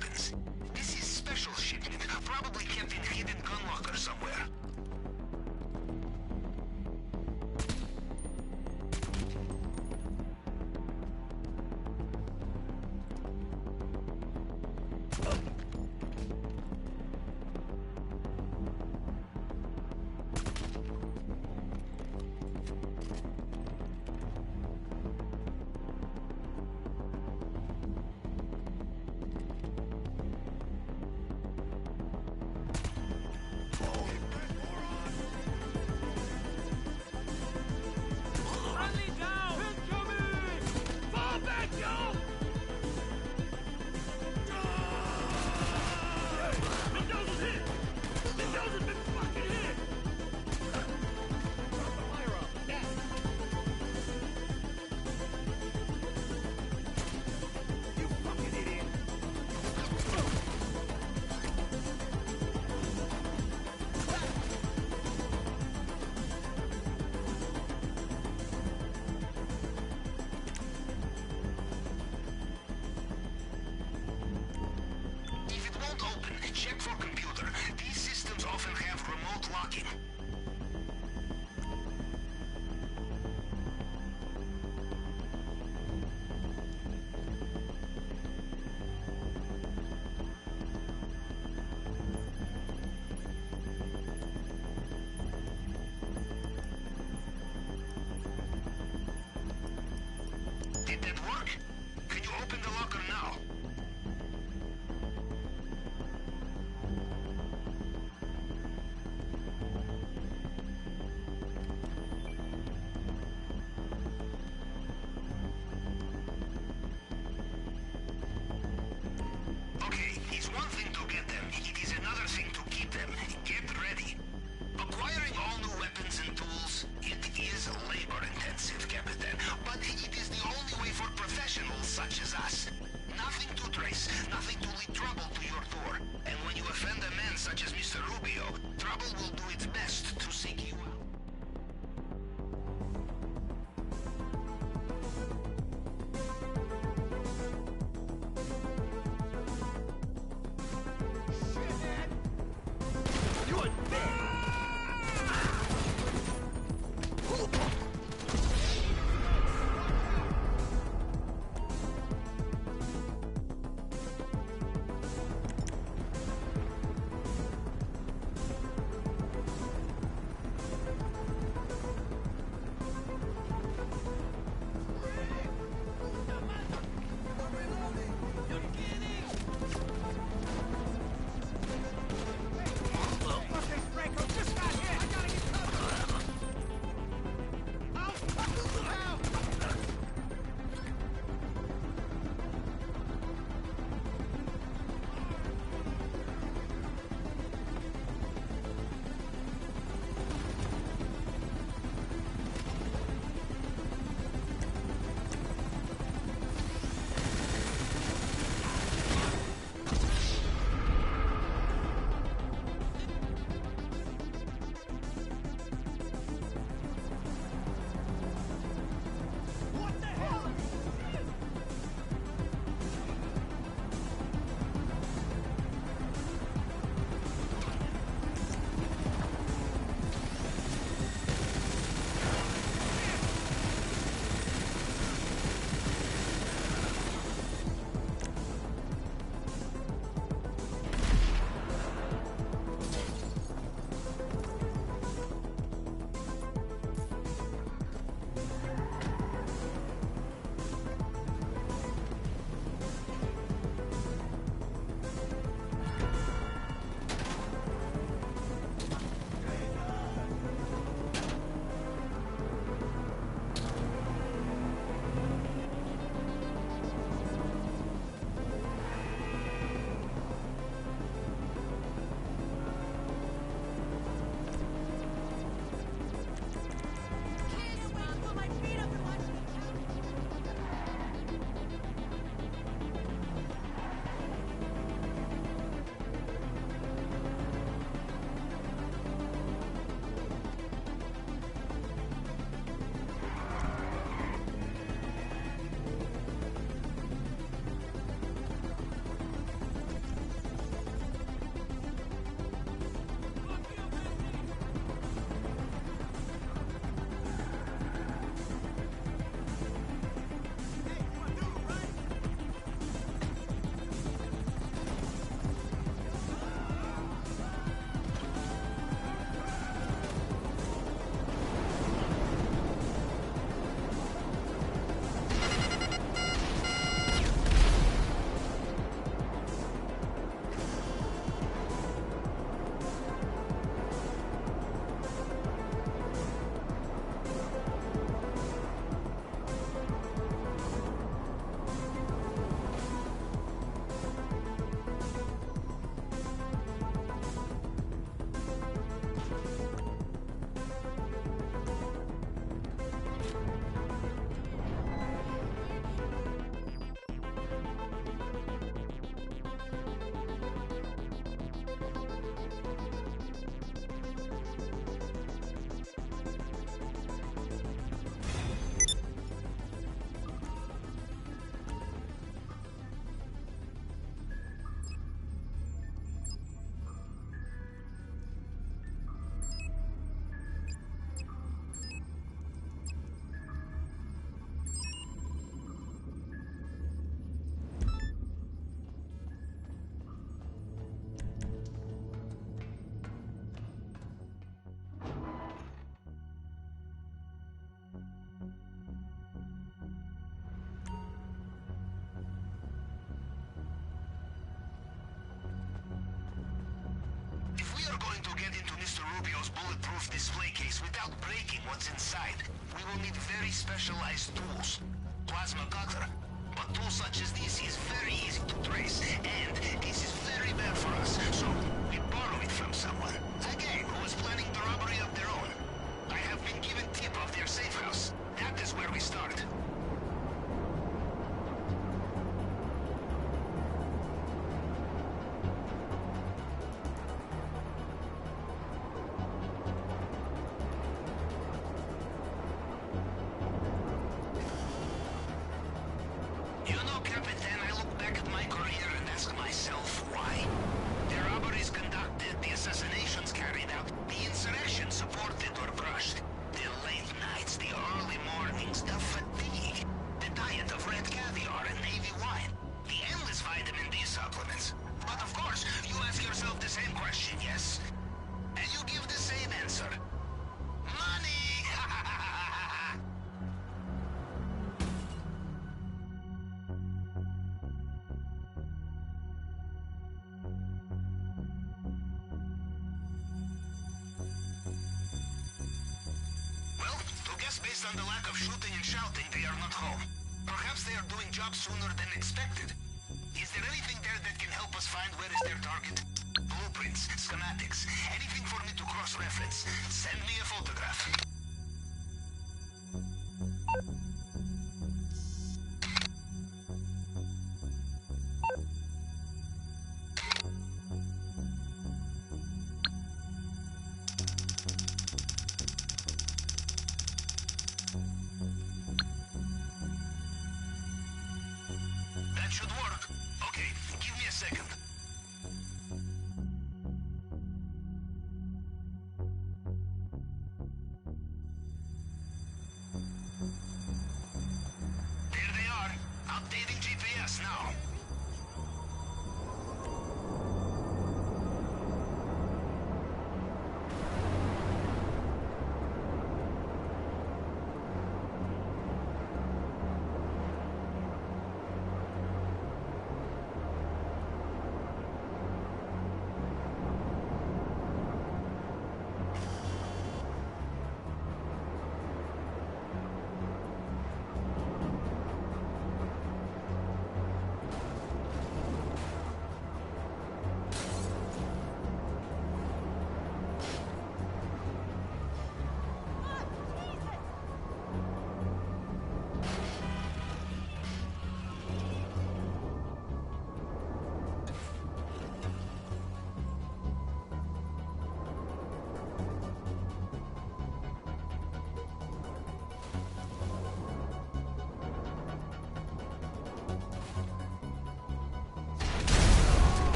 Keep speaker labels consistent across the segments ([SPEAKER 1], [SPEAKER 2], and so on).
[SPEAKER 1] weapons. This is special shipment, probably kept in hidden gun locker somewhere. Did that work? Can you open the locker now? Okay, it's one thing to get them. It is another thing to keep them. Get ready. Acquiring all new weapons and tools, it is labor-intensive, Captain, but it is the only way for professionals such as us. Nothing to trace, nothing to lead trouble to your door. And when you offend a man such as Mr. Rubio, trouble will do its best to seek you out. going to get into Mr. Rubio's bulletproof display case without breaking what's inside, we will need very specialized tools. Plasma cutter. But tools such as this is very easy to trace, and this is very bad for us, so we borrow it from someone. Again, who was planning the robbery of their own. I have been given tip of their safe house. That is where we start. You know, Capitan, I look back at my career and ask myself why. The robberies conducted, the assassinations carried out, the insurrection supported or crushed, the late nights, the early mornings, the fatigue, the diet of red caviar and navy wine, the endless vitamin D supplements. But of course, you ask yourself the same question, yes? And you give the same answer. Money! Well, to guess based on the lack of shooting and shouting, they are not home. Perhaps they are doing jobs sooner than expected. Is there anything there that can help us find where is their target? Blueprints, schematics, anything for me to cross-reference. Send me a photograph. That should work. Okay, give me a second. There they are. Updating GPS now.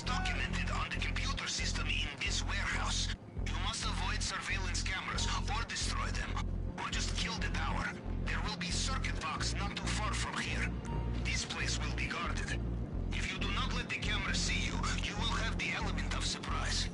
[SPEAKER 1] is documented on the computer system in this warehouse. You must avoid surveillance cameras, or destroy them, or just kill the tower. There will be circuit box not too far from here. This place will be guarded. If you do not let the cameras see you, you will have the element of surprise.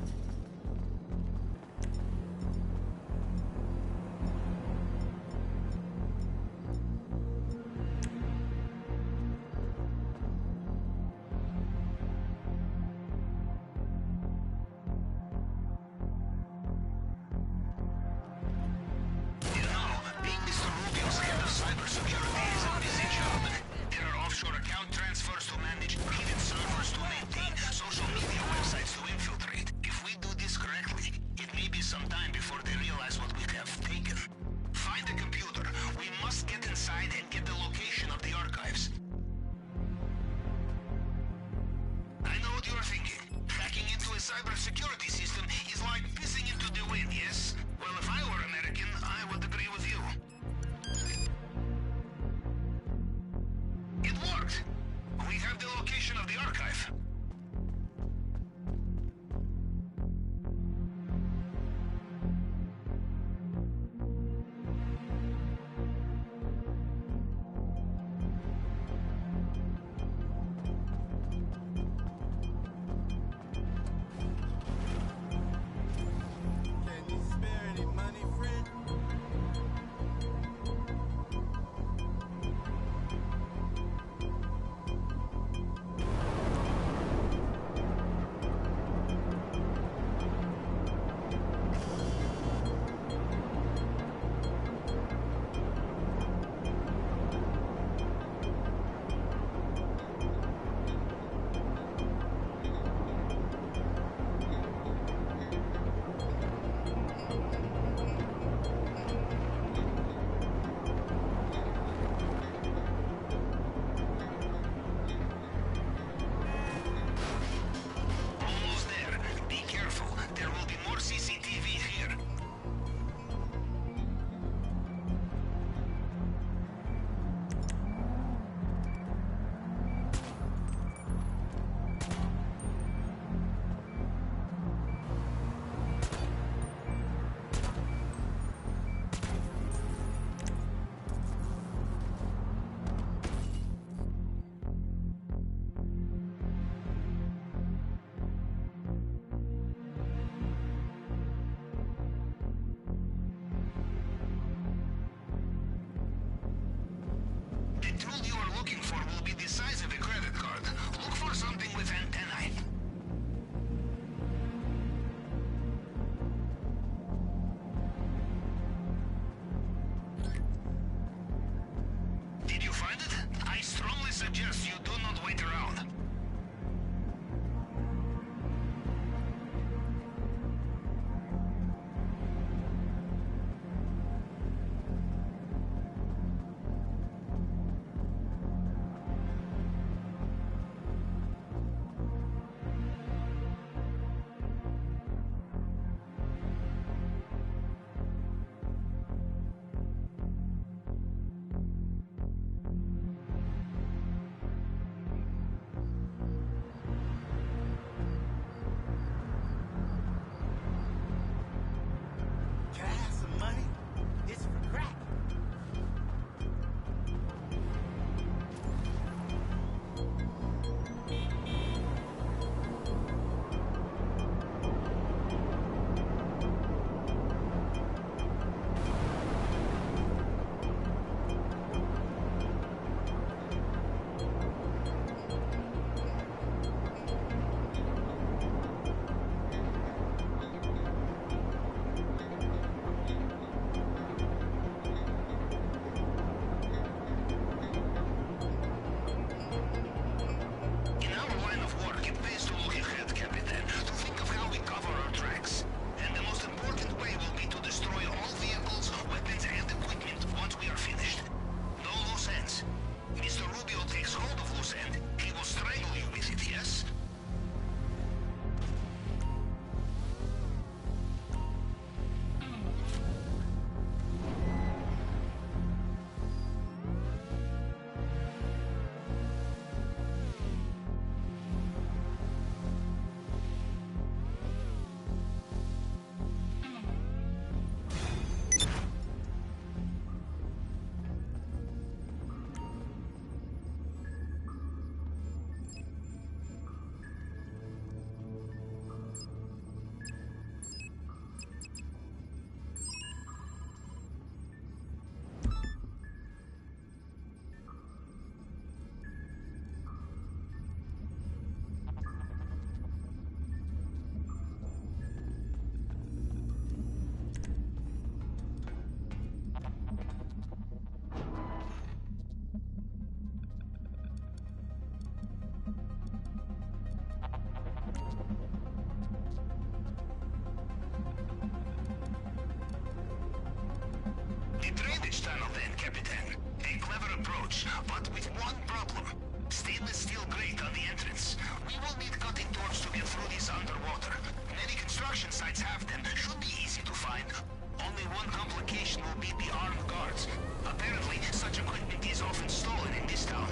[SPEAKER 1] Cybersecurity system is like pissing into the wind, yes? Well, if I were American, I would agree with you. It worked! We have the location of the archive. Suggest you do not wait around. but with one problem. Stainless steel grate on the entrance. We will need cutting doors to get through this underwater. Many construction sites have them. Should be easy to find. Only one complication will be the armed guards. Apparently, such equipment is often stolen in this town.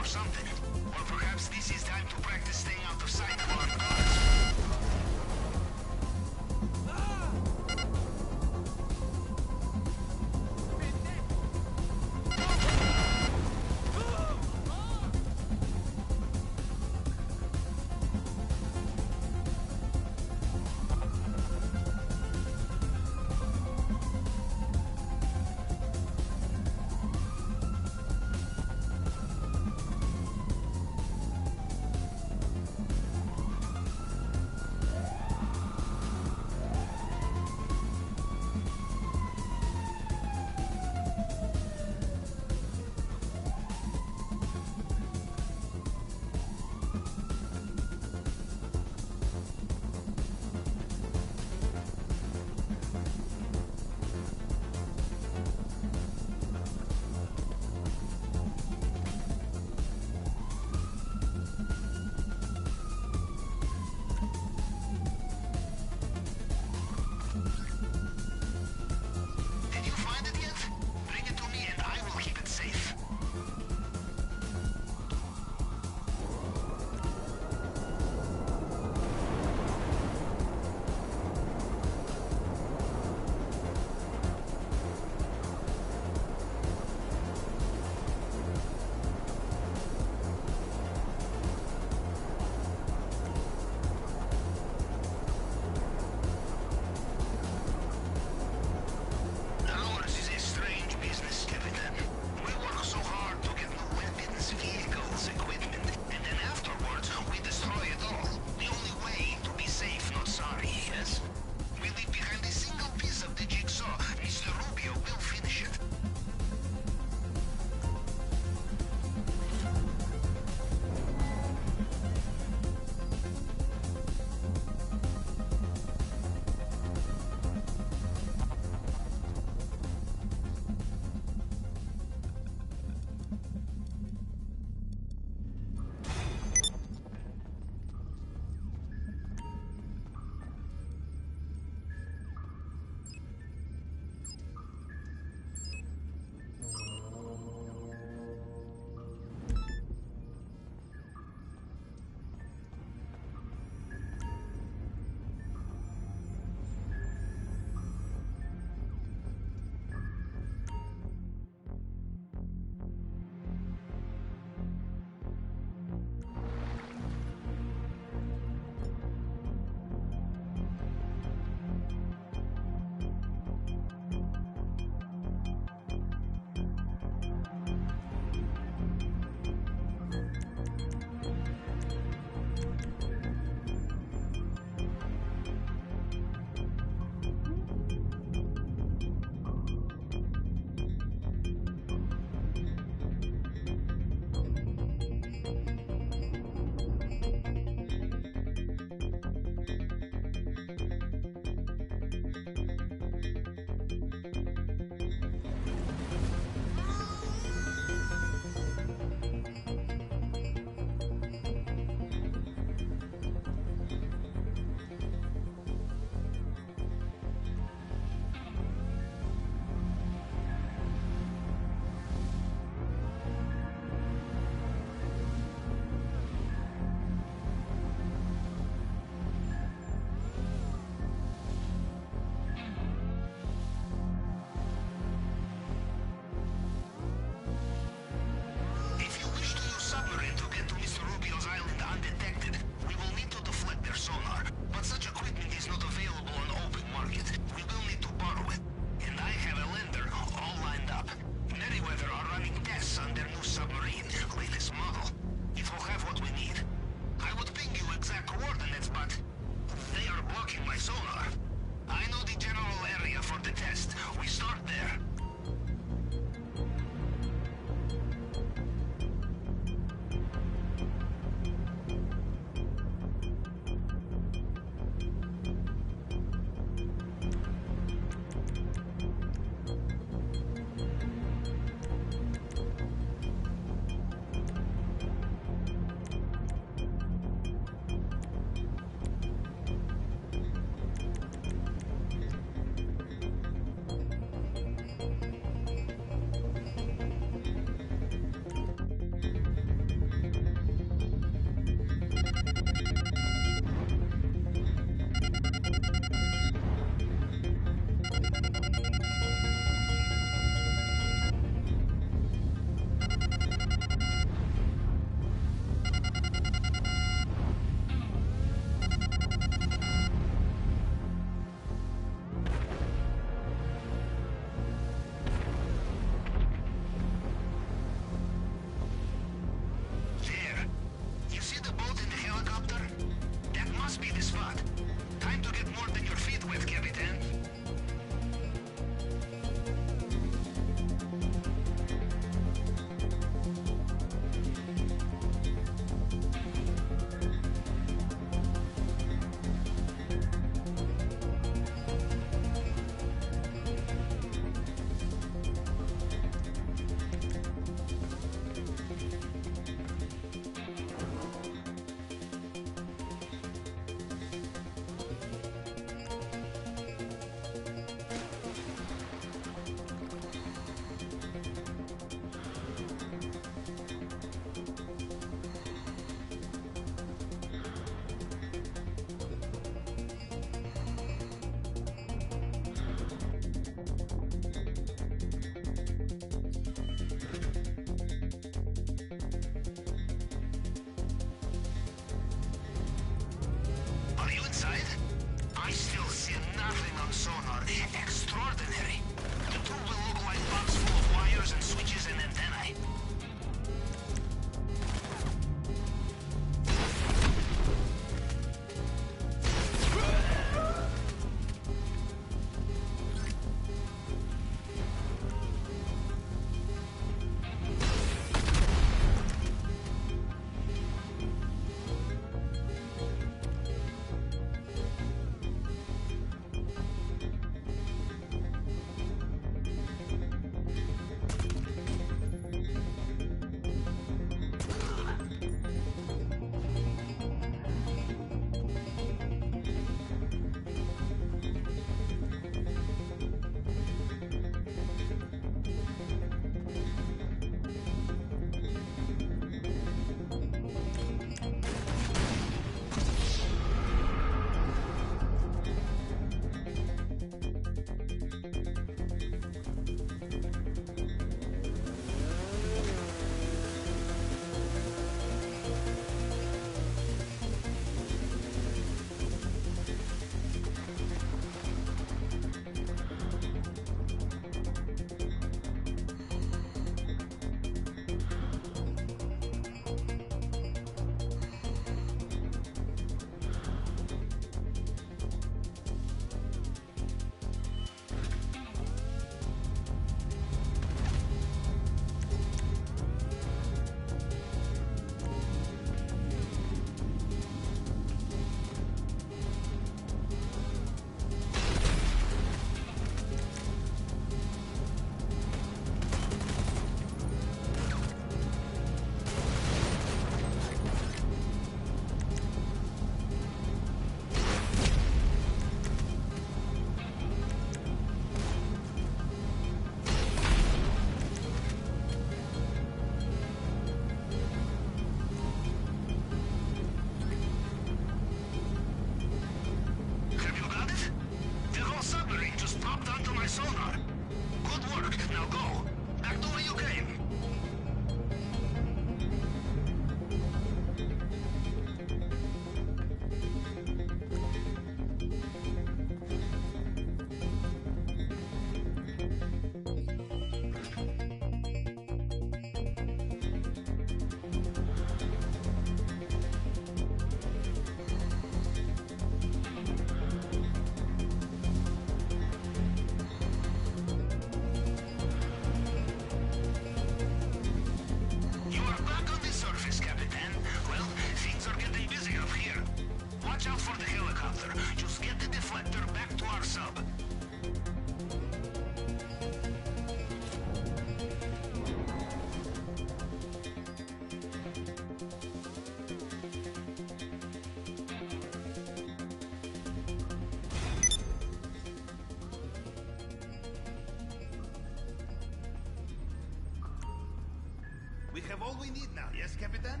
[SPEAKER 1] all we need now, yes, Capitan?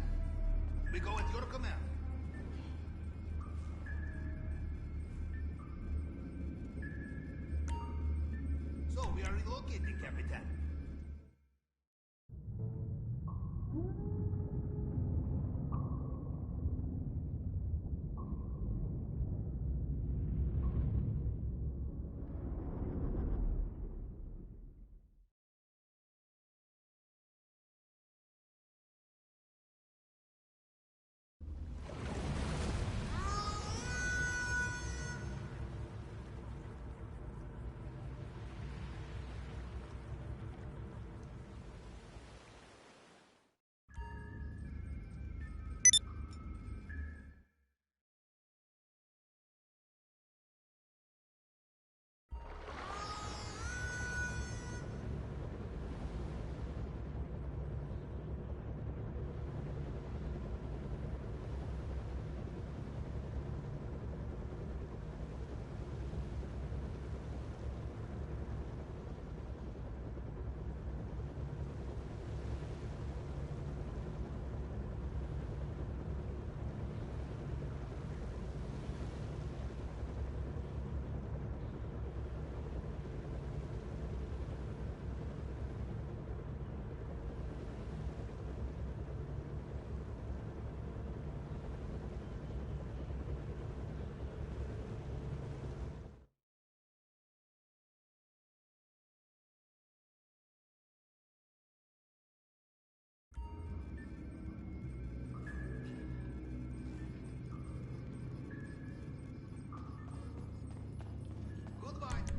[SPEAKER 1] We go at your command. So, we are relocating, Capitan. Goodbye.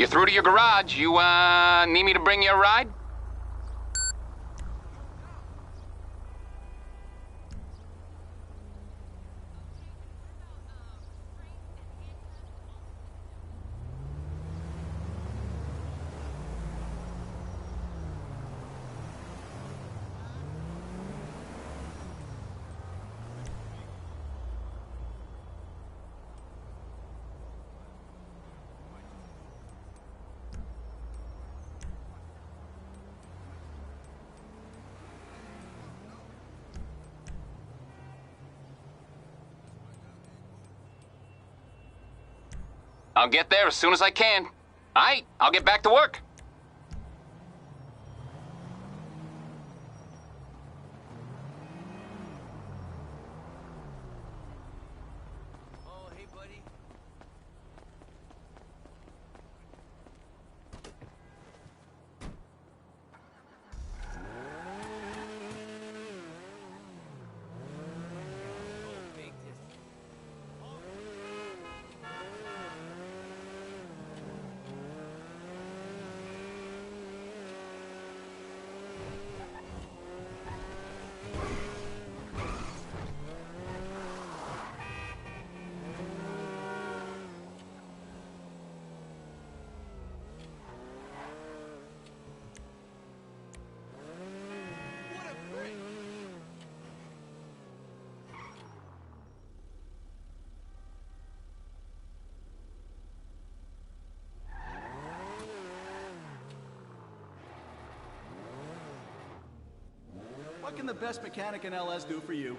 [SPEAKER 2] You're through to your garage. You, need me to bring you a ride? I'll get there as soon as I can. All right, I'll get back to work.
[SPEAKER 3] Oh, hey, buddy. Oh, big distance.
[SPEAKER 4] what can the best mechanic in LS do for you?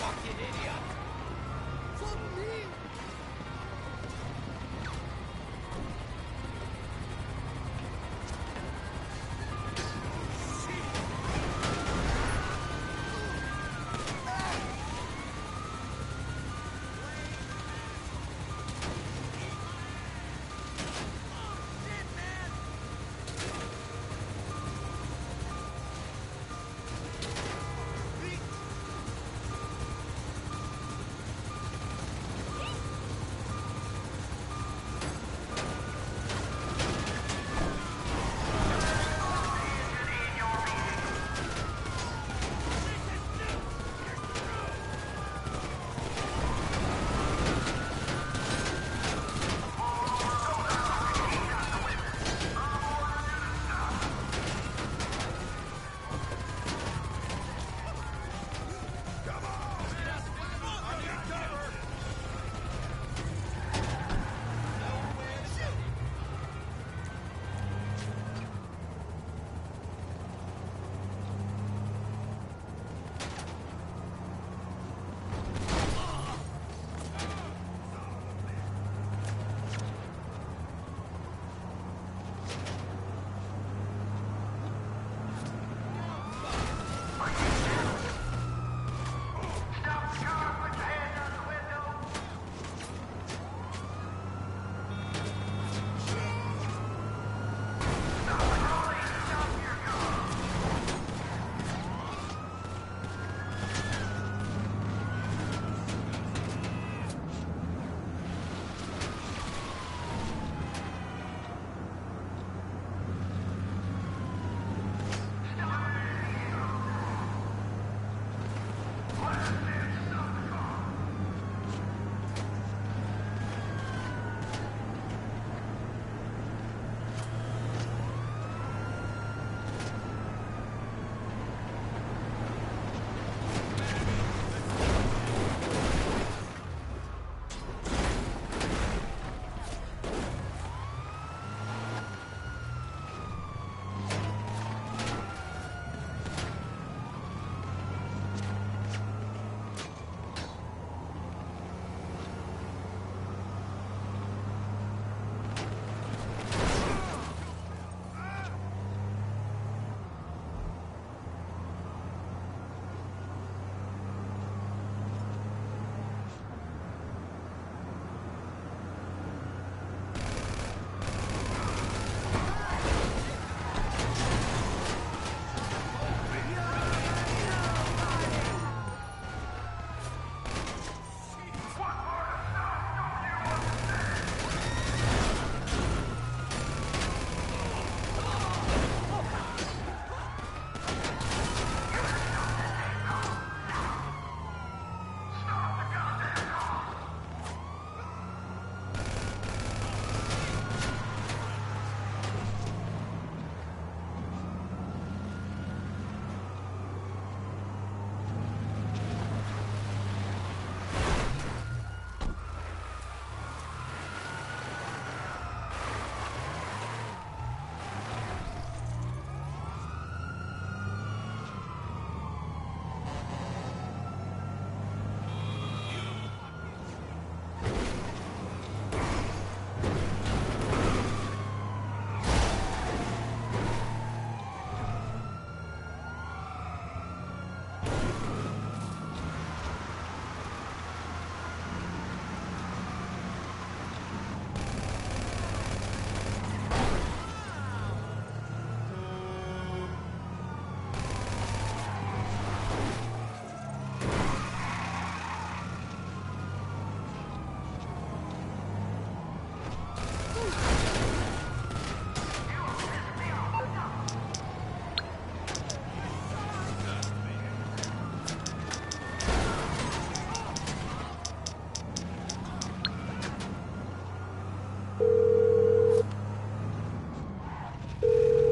[SPEAKER 3] fucking idiot!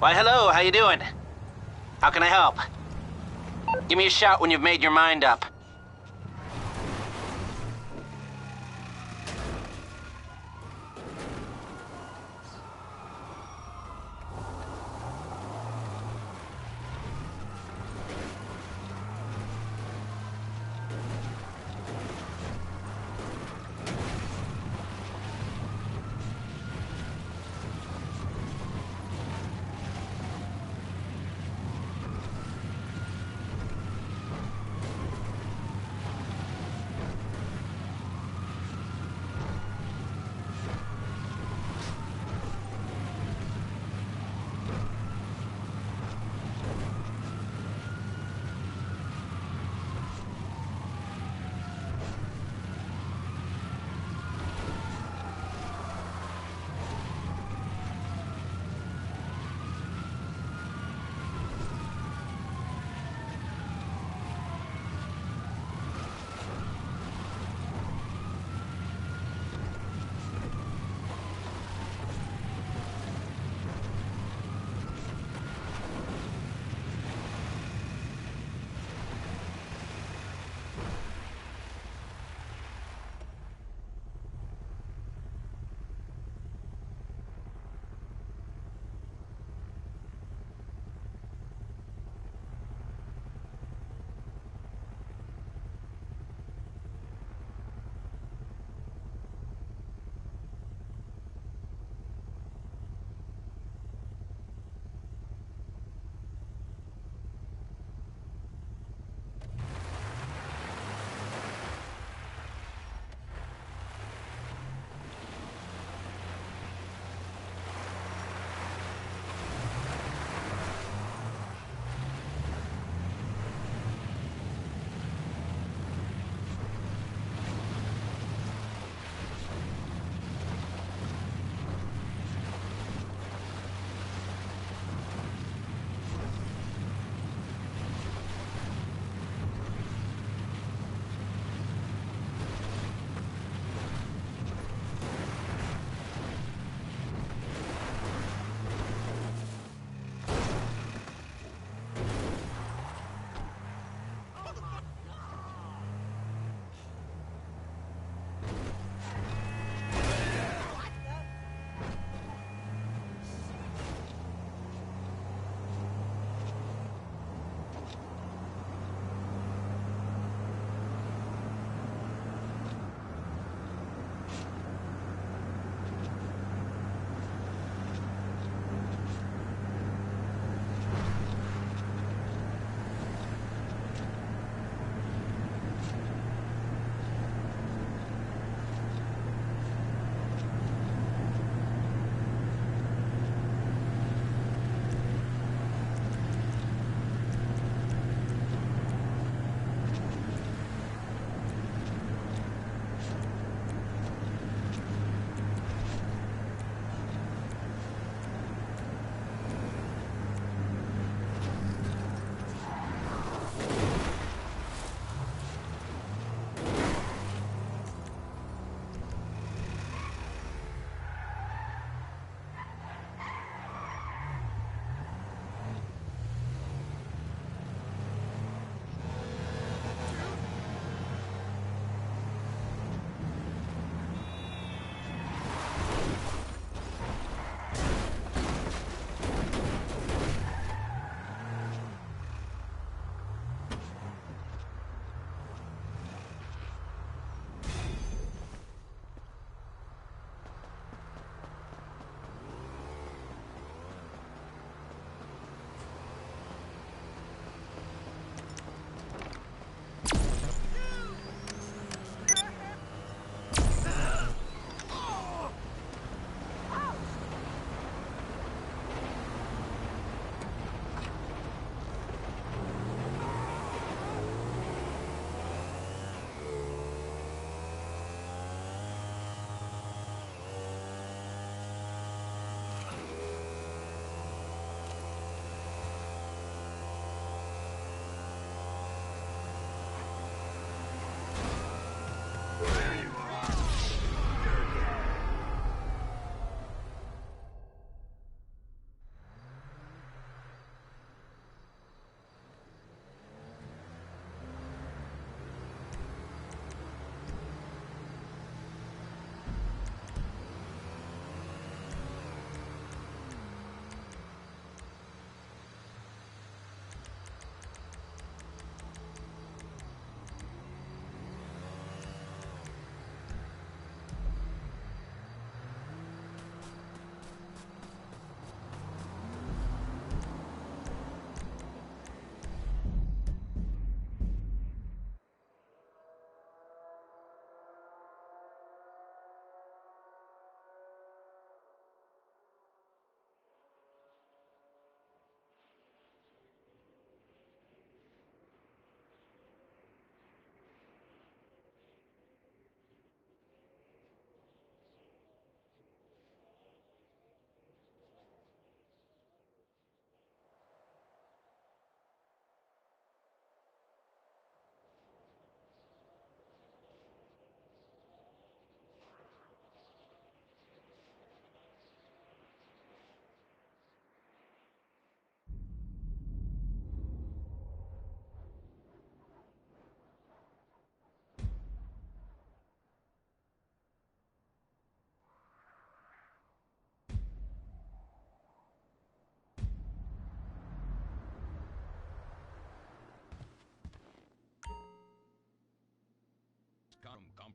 [SPEAKER 5] Why, hello, how you doing? How can I help? Give me a shout when you've made your mind up.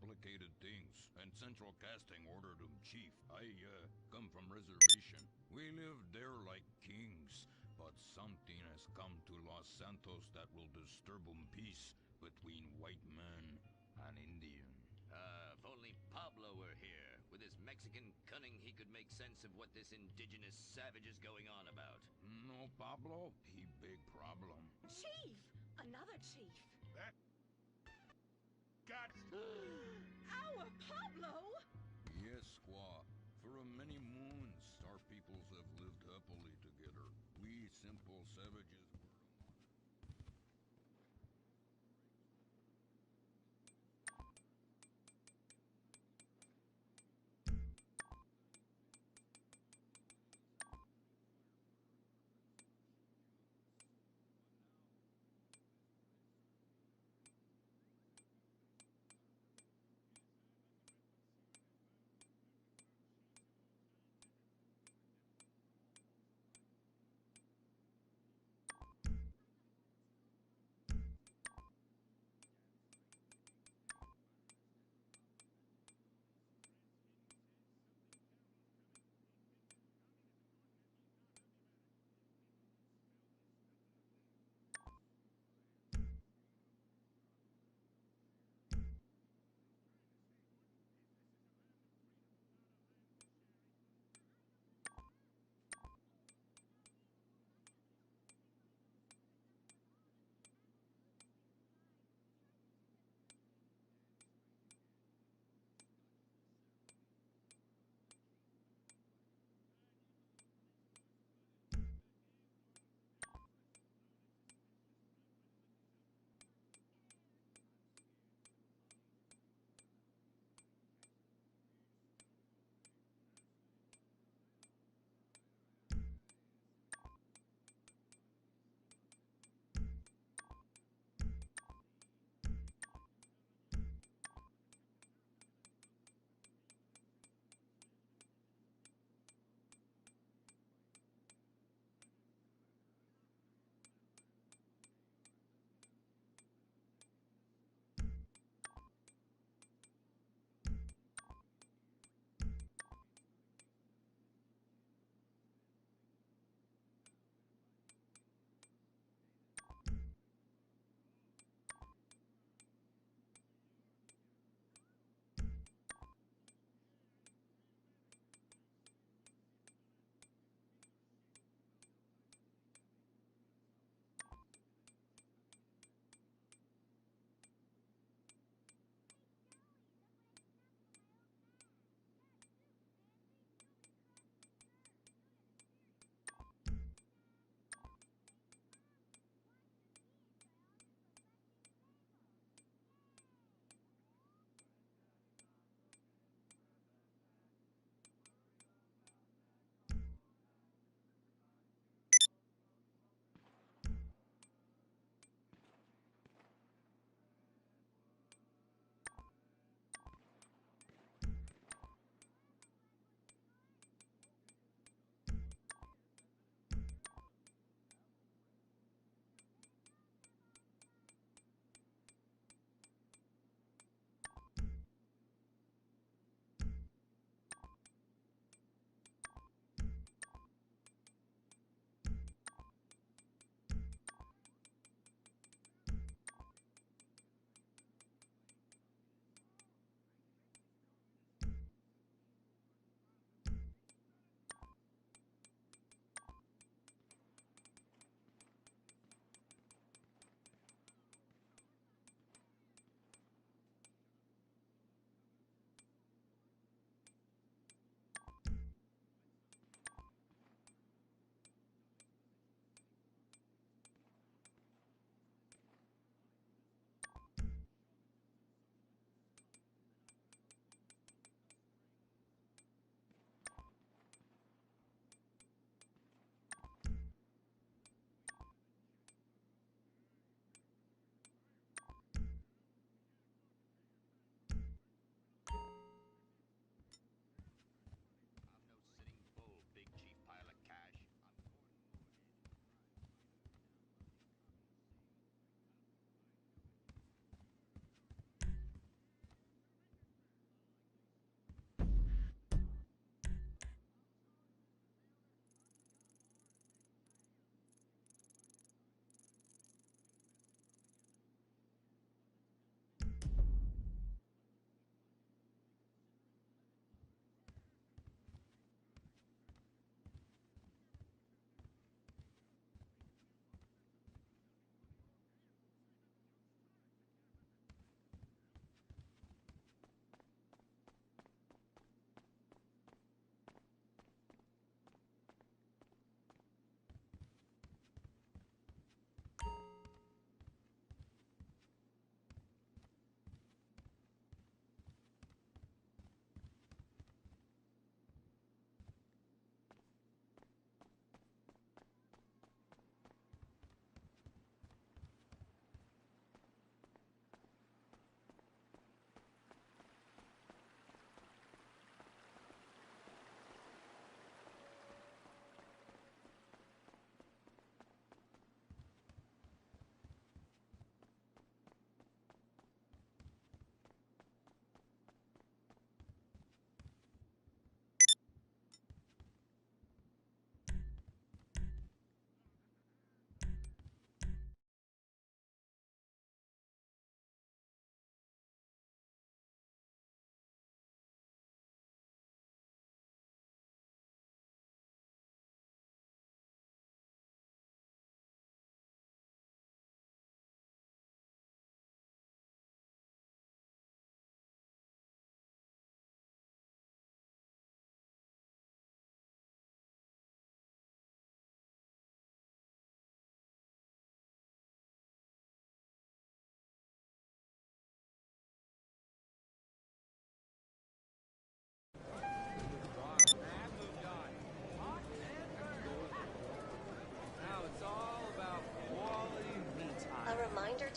[SPEAKER 6] complicated things, and Central Casting ordered him chief. I, come from reservation. We live there like kings, but something has come to Los Santos that will disturb peace between white man and Indian.
[SPEAKER 7] If only Pablo were here. With his Mexican cunning, he could make sense of what this indigenous savage is going on about.
[SPEAKER 6] No, Pablo, he big problem.
[SPEAKER 8] Chief! Another chief!
[SPEAKER 6] That... God...
[SPEAKER 8] Our Pablo!
[SPEAKER 6] Yes, squaw. For many moons, our peoples have lived happily together. We simple savages were...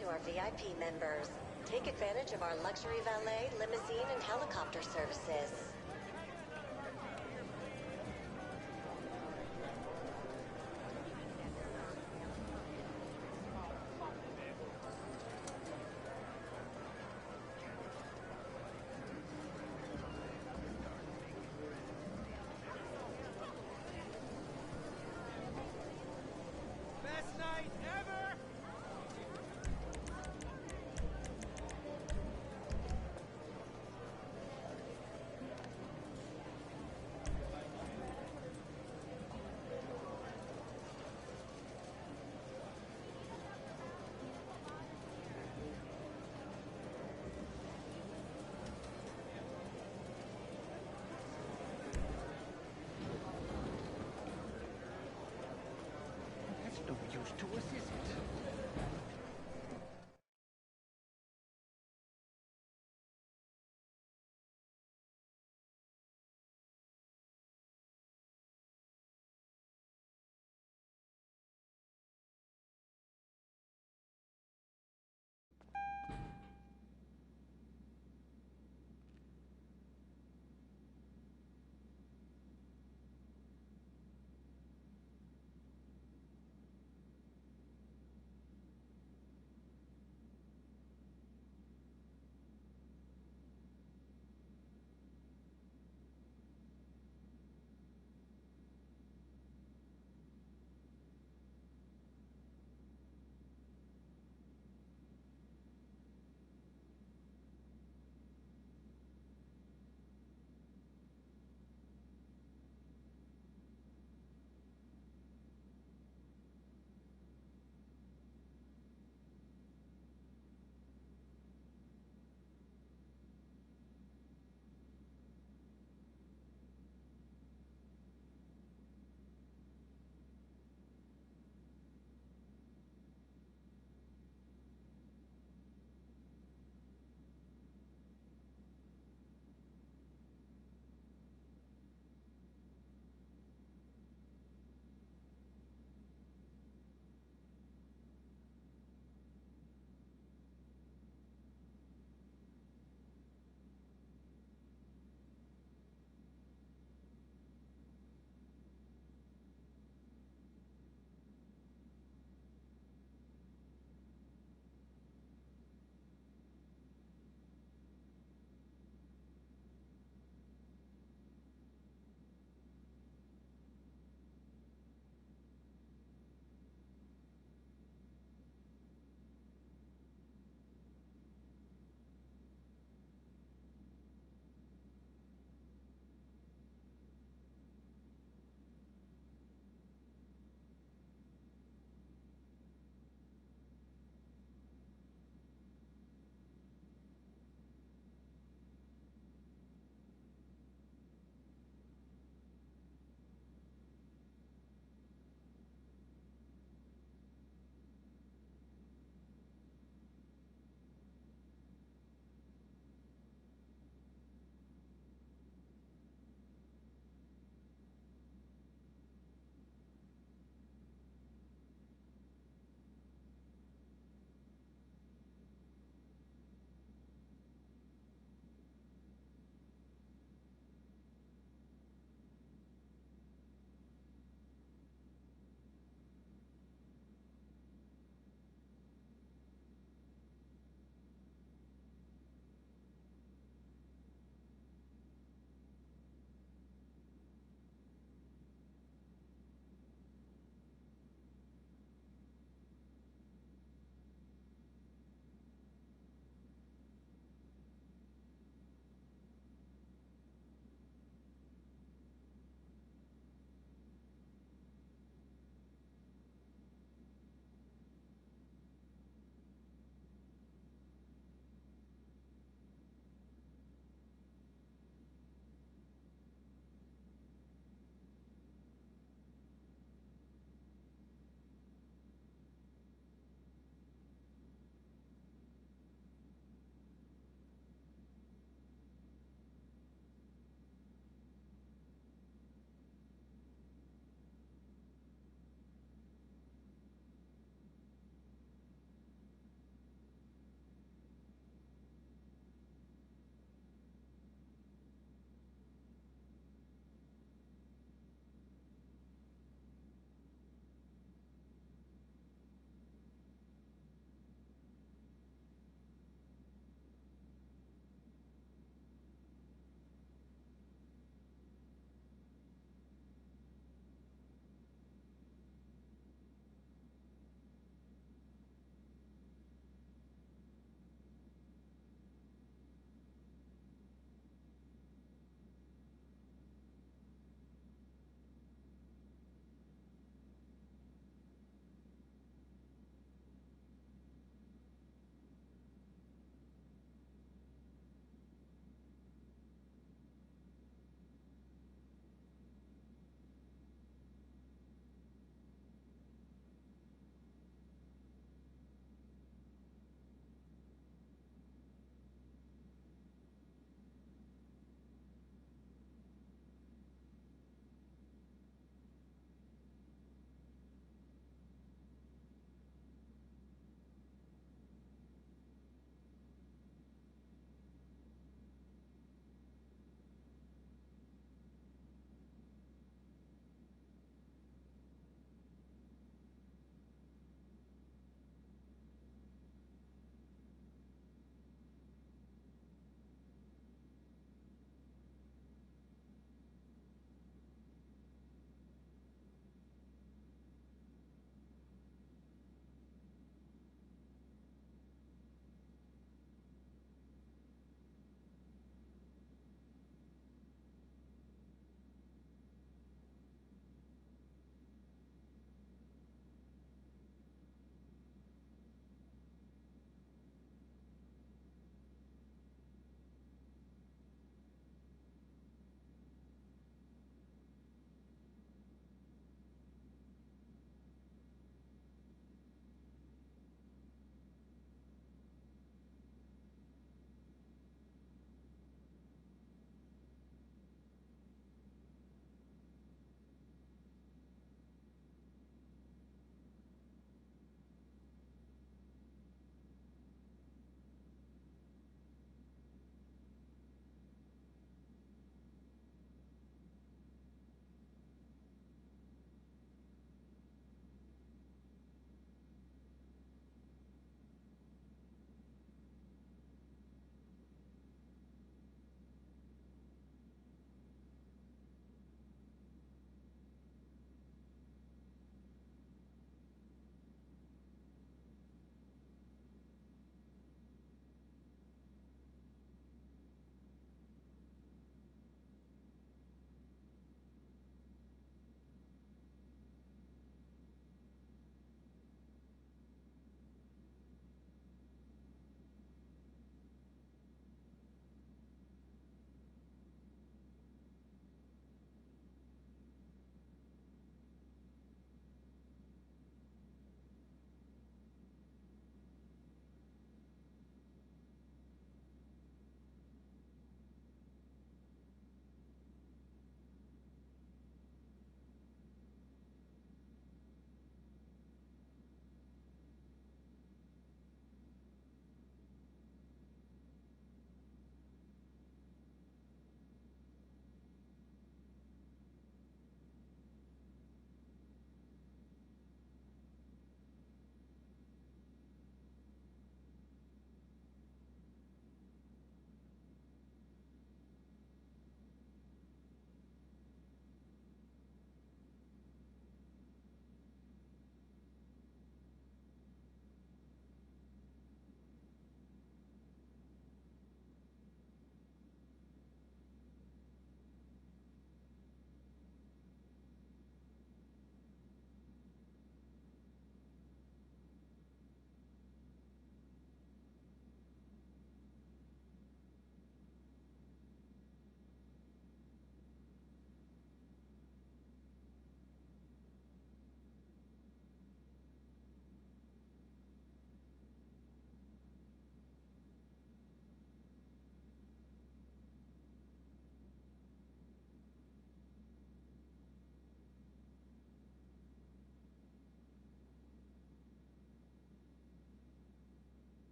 [SPEAKER 9] to our VIP members. Take advantage of our luxury valet, limousine, and helicopter services.
[SPEAKER 3] Best night ever!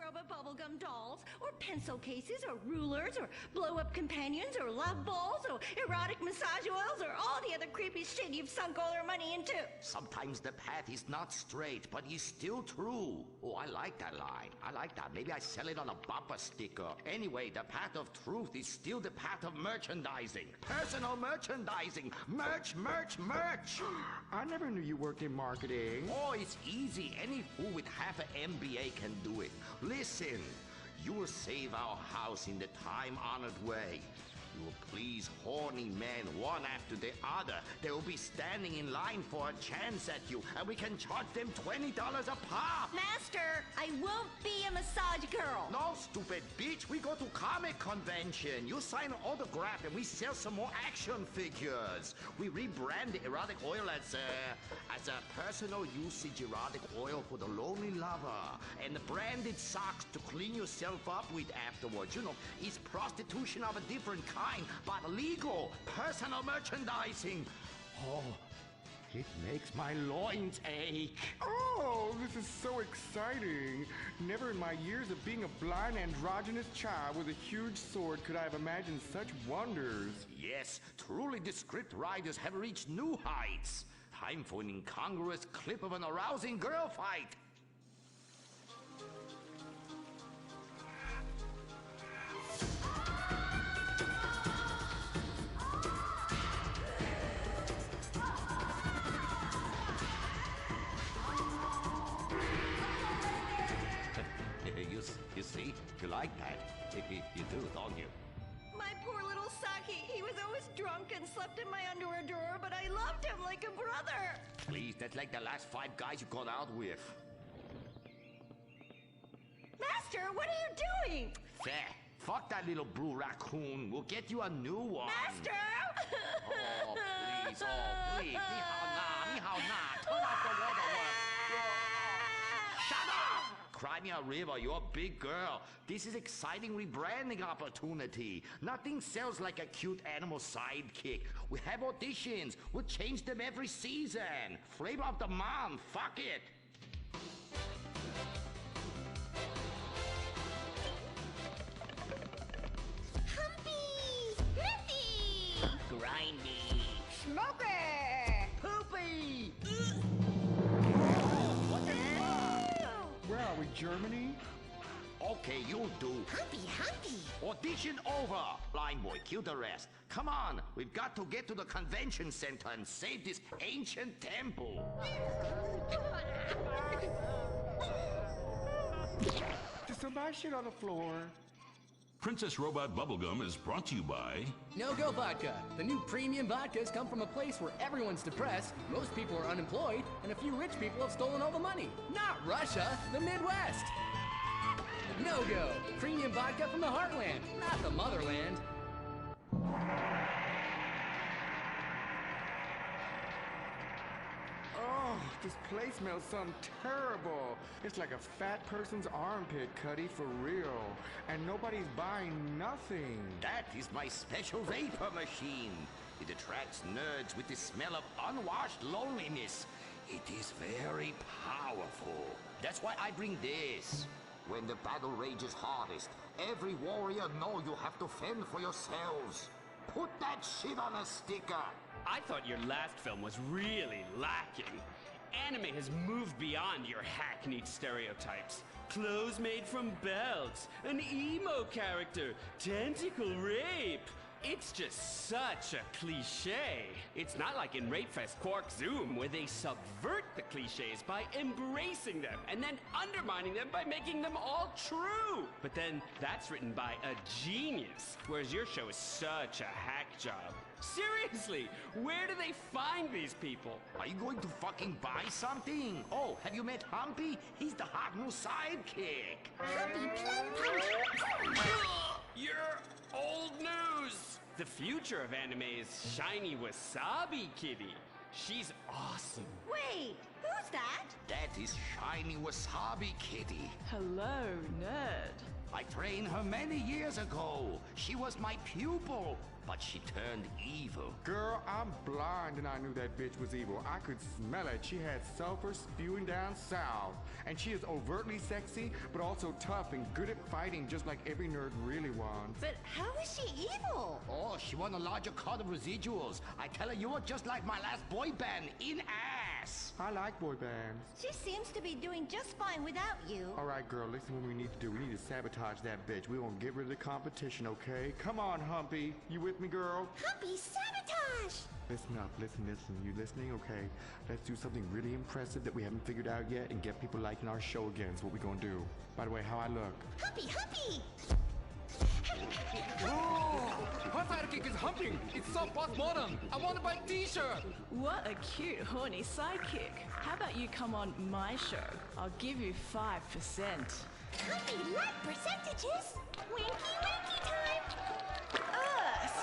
[SPEAKER 8] Robot bubblegum dolls, or pencil cases, or rulers, or blow-up companions, or love balls, or erotic massage oils, or all the other creepy shit you've sunk all our money into.
[SPEAKER 1] Sometimes the path is not straight, but is still true. Oh, I like that line. I like that. Maybe I sell it on a bumper sticker. Anyway, the path of truth is still the path of merchandising. Personal merchandising. Merch, merch, merch.
[SPEAKER 10] I never knew you worked in marketing.
[SPEAKER 1] Oh, it's easy. Any fool with half an MBA can do it. Listen, you will save our house in the time-honored way. You will please horny men one after the other. They will be standing in line for a chance at you, and we can charge them $20 a pop.
[SPEAKER 8] Master, I won't be a massage girl.
[SPEAKER 1] No, stupid bitch. We go to comic convention. You sign an autograph, and we sell some more action figures. We rebrand the erotic oil as a personal usage erotic oil for the lonely lover, and the branded socks to clean yourself up with afterwards. You know, it's prostitution of a different kind. But legal, personal merchandising. Oh, it makes my loins ache.
[SPEAKER 10] Oh, this is so exciting. Never in my years of being a blind androgynous child with a huge sword could I have imagined such wonders.
[SPEAKER 1] Yes, truly the script writers have reached new heights. Time for an incongruous clip of an arousing girl fight. You see? You like that? You do, don't you?
[SPEAKER 8] My poor little Saki. He was always drunk and slept in my underwear drawer, but I loved him like a brother.
[SPEAKER 1] Please, that's like the last 5 guys you've gone out with.
[SPEAKER 8] Master, what are you doing?
[SPEAKER 1] Fair. Fuck that little blue raccoon. We'll get you a new one.
[SPEAKER 8] Master!
[SPEAKER 1] Oh, please. Oh, please. Ni hao na. Ni hao na. Turn off the waterworks. Shut up! Cry me a river. You're a big girl. This is exciting rebranding opportunity. Nothing sells like a cute animal sidekick. We have auditions. We'll change them every season. Flavor of the month. Fuck it.
[SPEAKER 8] Grindy. Smoky.
[SPEAKER 1] Poopy.
[SPEAKER 10] Where are we, Germany?
[SPEAKER 1] Okay, you'll do.
[SPEAKER 8] Humpy.
[SPEAKER 1] Audition over. Blind boy, kill the rest. Come on, we've got to get to the convention center and save this ancient temple.
[SPEAKER 10] There's some bad shit on the floor.
[SPEAKER 6] Princess Robot Bubblegum is brought to you by...
[SPEAKER 11] No-Go Vodka. The new premium vodkas come from a place where everyone's depressed, most people are unemployed, and a few rich people have stolen all the money. Not Russia, the Midwest. No-Go. Premium vodka from the heartland, not the motherland.
[SPEAKER 10] Oh, this place smells something terrible. It's like a fat person's armpit, Cuddy, for real. And nobody's buying nothing.
[SPEAKER 1] That is my special vapor machine. It attracts nerds with the smell of unwashed loneliness. It is very powerful. That's why I bring this. When the battle rages hardest, every warrior know you have to fend for yourselves. Put that shit on a sticker.
[SPEAKER 12] I thought your last film was really lacking. Anime has moved beyond your hackneyed stereotypes. Clothes made from belts, an emo character, tentacle rape. It's just such a cliche. It's not like in Rapefest Quark Zoom, where they subvert the cliches by embracing them and then undermining them by making them all true. But then that's written by a genius, whereas your show is such a hack job. Seriously, where do they find these people?
[SPEAKER 1] Are you going to fucking buy something? Oh, have you met Humpy? He's the hot new sidekick.
[SPEAKER 8] Humpy Plum.
[SPEAKER 12] You're old news. The future of anime is shiny wasabi kitty. She's awesome.
[SPEAKER 8] Wait, Who's that?
[SPEAKER 1] That is Shiny Wasabi Kitty.
[SPEAKER 13] Hello, nerd.
[SPEAKER 1] I trained her many years ago. She was my pupil, but she turned evil.
[SPEAKER 10] Girl, I'm blind and I knew that bitch was evil. I could smell it. She had sulfur spewing down south. And she is overtly sexy, but also tough and good at fighting, just like every nerd really wants.
[SPEAKER 8] But how is she evil?
[SPEAKER 1] Oh, she won a larger cut of residuals. I tell her you are just like my last boy band, in ass.
[SPEAKER 10] I like boy bands.
[SPEAKER 8] She seems to be doing just fine without you.
[SPEAKER 10] All right, girl, listen what we need to do. We need to sabotage that bitch. We won't get rid of the competition, okay? Come on, Humpy. You with me, girl?
[SPEAKER 8] Humpy, sabotage!
[SPEAKER 10] Listen up, listen. You listening? Okay. Let's do something really impressive that we haven't figured out yet and get people liking our show again. Is what we're gonna do. By the way, how I look?
[SPEAKER 8] Humpy, Humpy!
[SPEAKER 11] Oh, her sidekick is humping. It's so postmodern. I want to buy a t-shirt.
[SPEAKER 13] What a cute, horny sidekick. How about you come on my show? I'll give you 5%.
[SPEAKER 8] Humpy, like percentages? Winky, winky time!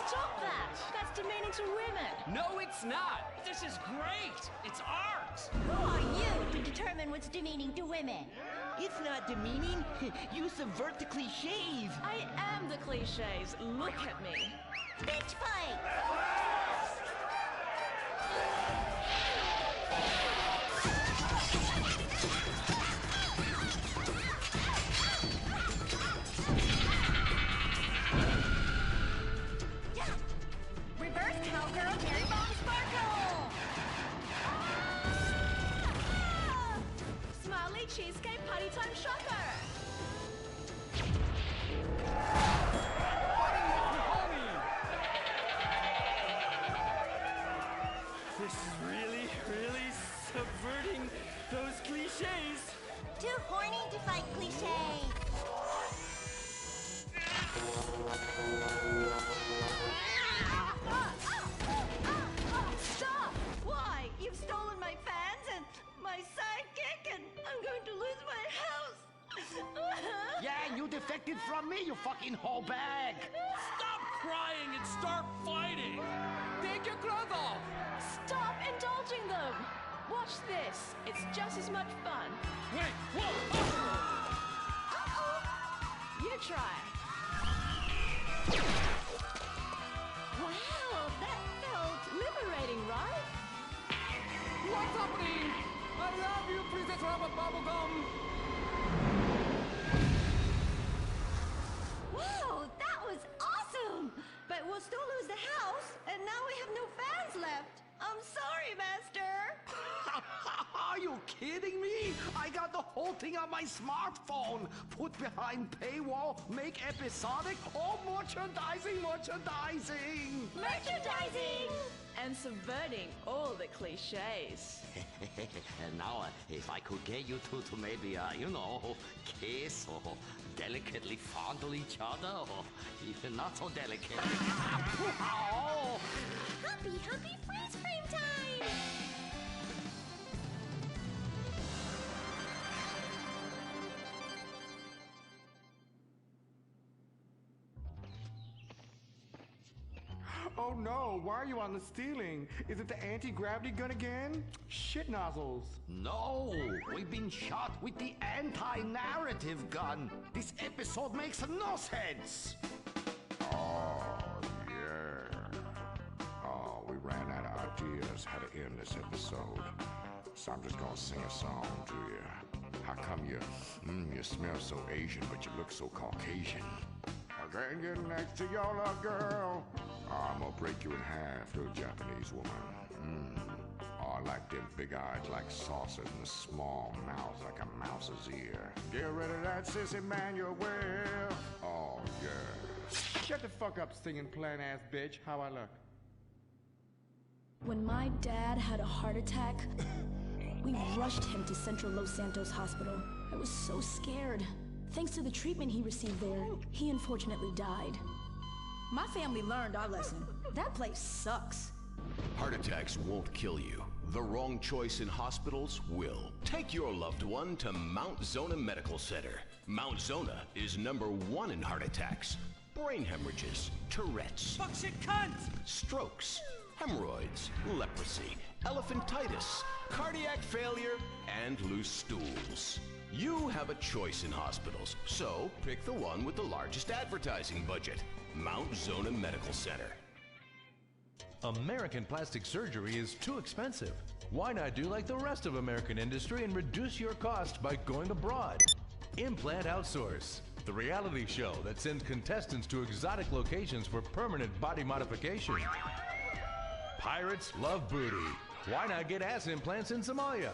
[SPEAKER 13] Stop that! That's demeaning to women.
[SPEAKER 12] No, it's not. This is great. It's art.
[SPEAKER 8] Who are you to determine what's demeaning to women?
[SPEAKER 14] It's not demeaning. You subvert the cliches.
[SPEAKER 13] I am the cliches. Look at me.
[SPEAKER 8] Bitch fight! Reverse cowgirl, Jerry Bomb Sparkle!
[SPEAKER 13] Smiley cheesecake party time shocker.
[SPEAKER 12] This is really, really subverting those cliches.
[SPEAKER 8] Too horny to fight cliches. Stop! Why? You've stolen my fans and my sidekick, and I'm going to lose my house.
[SPEAKER 1] Yeah, you defected from me, you fucking whole bag.
[SPEAKER 12] Stop crying and start fighting.
[SPEAKER 11] Take your clothes off.
[SPEAKER 13] Stop indulging them. Watch this. It's just as much fun.
[SPEAKER 12] Wait, whoa!
[SPEAKER 13] You try. Wow, that felt liberating, right?
[SPEAKER 11] What's happening? I love you, Princess Rubber Bubblegum.
[SPEAKER 8] Wow, that was awesome! But we'll still lose the house, and now we have no fans left. I'm sorry, Master.
[SPEAKER 1] Are you kidding me? I got the whole thing on my smartphone. Put behind paywall, make episodic, all merchandising.
[SPEAKER 8] Merchandising!
[SPEAKER 13] And subverting all the cliches.
[SPEAKER 1] And now, if I could get you two to maybe, kiss or delicately fondle each other, or even not so delicate. Oh.
[SPEAKER 8] Humpy, Humpy, freeze frame time!
[SPEAKER 10] Oh no, why are you on the ceiling? Is it the anti-gravity gun again? Shit nozzles.
[SPEAKER 1] No, we've been shot with the anti-narrative gun. This episode makes no sense.
[SPEAKER 15] Oh, yeah. Oh, we ran out of ideas how to end this episode. So I'm just gonna sing a song to you. How come you smell so Asian, but you look so Caucasian? I can't get next to your little girl. Oh, I'm gonna break you in half, little Japanese woman. Oh, I like them big eyes like saucers and a small mouth like a mouse's ear. Get rid of that sissy man, you will. Oh, yeah.
[SPEAKER 10] Shut the fuck up, singing plan-ass bitch. How I look?
[SPEAKER 16] When my dad had a heart attack, we rushed him to Central Los Santos Hospital. I was so scared. Thanks to the treatment he received there, he unfortunately died.
[SPEAKER 17] My family learned our lesson. That place sucks.
[SPEAKER 18] Heart attacks won't kill you. The wrong choice in hospitals will. Take your loved one to Mount Zona Medical Center. Mount Zona is #1 in heart attacks, brain hemorrhages, Tourette's,
[SPEAKER 12] Fuck shit cunt!
[SPEAKER 18] strokes, hemorrhoids, leprosy, elephantitis, cardiac failure, and loose stools. You have a choice in hospitals, so pick the one with the largest advertising budget, Mount Zona Medical Center.
[SPEAKER 19] American plastic surgery is too expensive. Why not do like the rest of American industry and reduce your cost by going abroad? Implant Outsource, the reality show that sends contestants to exotic locations for permanent body modification. Pirates love booty. Why not get ass implants in Somalia?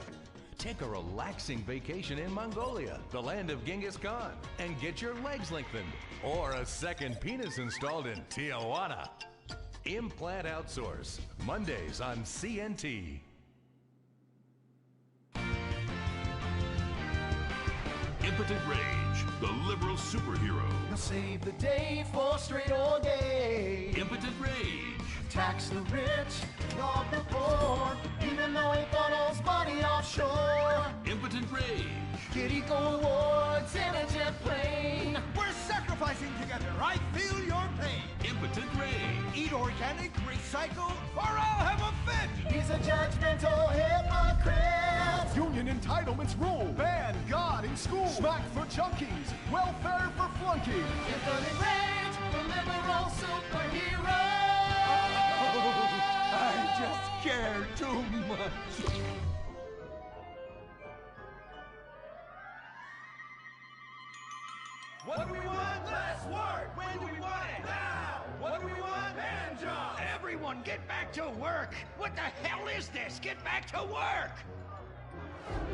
[SPEAKER 19] Take a relaxing vacation in Mongolia, the land of Genghis Khan, and get your legs lengthened. Or a second penis installed in Tijuana. Implant Outsource, Mondays on CNT.
[SPEAKER 20] Impotent Rage, the liberal superhero.
[SPEAKER 3] He'll save the day 4 straight all day.
[SPEAKER 20] Impotent Rage.
[SPEAKER 3] Tax the rich, rob the poor, even though he funnels money offshore.
[SPEAKER 20] Impotent Rage.
[SPEAKER 3] Get eco awards in a jet plane. We're sacrificing together. I feel your pain.
[SPEAKER 20] Impotent Rage.
[SPEAKER 3] Eat organic, recycle, or I'll have a fit. He's a judgmental hypocrite. Union entitlements rule. Ban God in school. Smack for junkies. Welfare for flunkies. Impotent Rage, the liberal superhero. I just care too much.
[SPEAKER 21] What do we want? Less work. When do we want it? Now. What do we want? Hand job.
[SPEAKER 1] Everyone, get back to work. What the hell is this? Get back to work.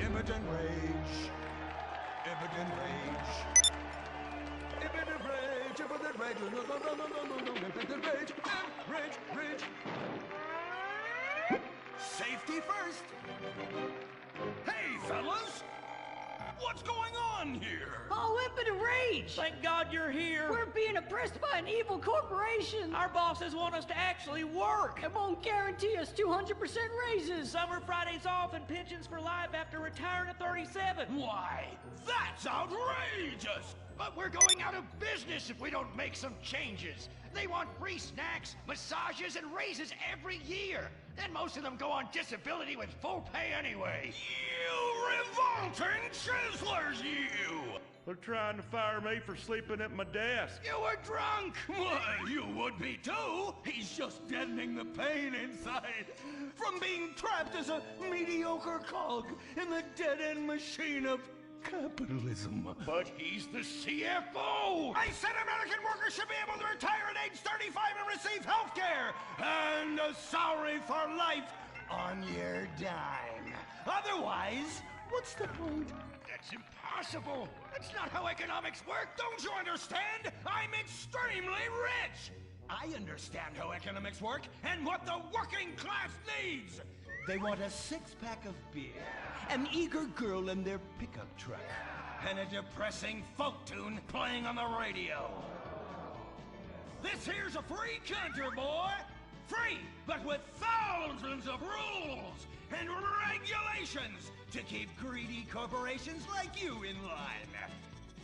[SPEAKER 3] Impotent Rage. Impotent Rage. Impotent Rage. Impotent Rage. No. Impotent Rage. Rage. Rage. Safety first.
[SPEAKER 21] Hey, fellas. What's going on here?
[SPEAKER 22] Oh, Impotent Rage!
[SPEAKER 23] Thank God you're here.
[SPEAKER 22] We're being oppressed by an evil corporation.
[SPEAKER 23] Our bosses want us to actually work.
[SPEAKER 22] It won't guarantee us 200% raises.
[SPEAKER 23] Summer Fridays off and pensions for life after retiring at 37.
[SPEAKER 21] Why, that's outrageous!
[SPEAKER 1] But we're going out of business if we don't make some changes. They want free snacks, massages, and raises every year. And most of them go on disability with full pay anyway.
[SPEAKER 21] You revolting chiselers, you!
[SPEAKER 24] They're trying to fire me for sleeping at my desk.
[SPEAKER 21] You were drunk! Why, you would be too! He's just deadening the pain inside from being trapped as a mediocre cog in the dead-end machine of capitalism.
[SPEAKER 1] But he's the CFO!
[SPEAKER 21] I said American workers should be able to retire at age 35 and receive health care and a salary for life on your dime. Otherwise, what's the point?
[SPEAKER 1] That's impossible! That's not how economics work! Don't you understand? I'm extremely rich!
[SPEAKER 21] I understand how economics work and what the working class needs! They want a six-pack of beer, an eager girl in their pickup truck, and a depressing folk tune playing on the radio. This here's a free country, boy! Free, but with thousands of rules and regulations to keep greedy corporations like you in line.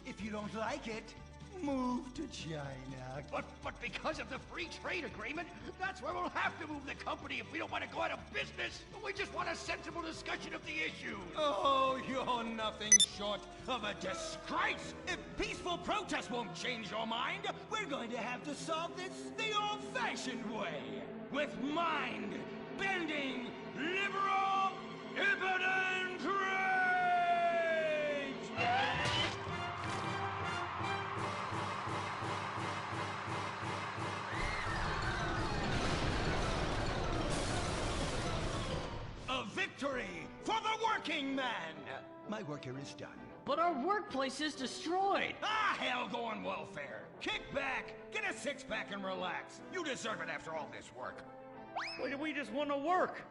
[SPEAKER 21] If you don't like it, move to China.
[SPEAKER 1] But because of the free trade agreement, that's where we'll have to move the company if we don't want to go out of business. We just want a sensible discussion of the issue.
[SPEAKER 21] Oh, you're nothing short of a disgrace. If peaceful protest won't change your mind, we're going to have to solve this the old-fashioned way. With mind-bending, liberal, impotent rage! A victory for the working man! My work here is done.
[SPEAKER 22] But our workplace is destroyed.
[SPEAKER 21] Ah, hell, go on welfare. Kick back, get a six-pack and relax. You deserve it after all this work.
[SPEAKER 23] We just want to work.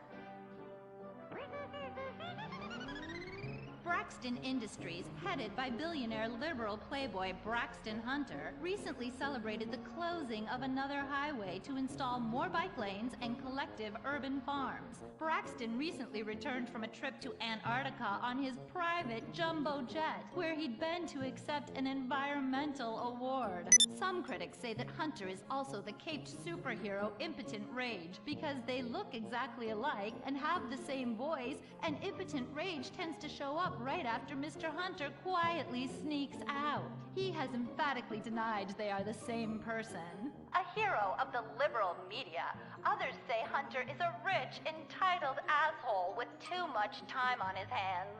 [SPEAKER 2] Braxton Industries, headed by billionaire liberal playboy Braxton Hunter, recently celebrated the closing of another highway to install more bike lanes and collective urban farms. Braxton recently returned from a trip to Antarctica on his private jumbo jet, where he'd been to accept an environmental award. Some critics say that Hunter is also the caped superhero Impotent Rage because they look exactly alike and have the same voice, and Impotent Rage tends to show up right after Mr. Hunter quietly sneaks out. He has emphatically denied they are the same person. A hero of the liberal media, others say Hunter is a rich, entitled asshole with too much time on his hands.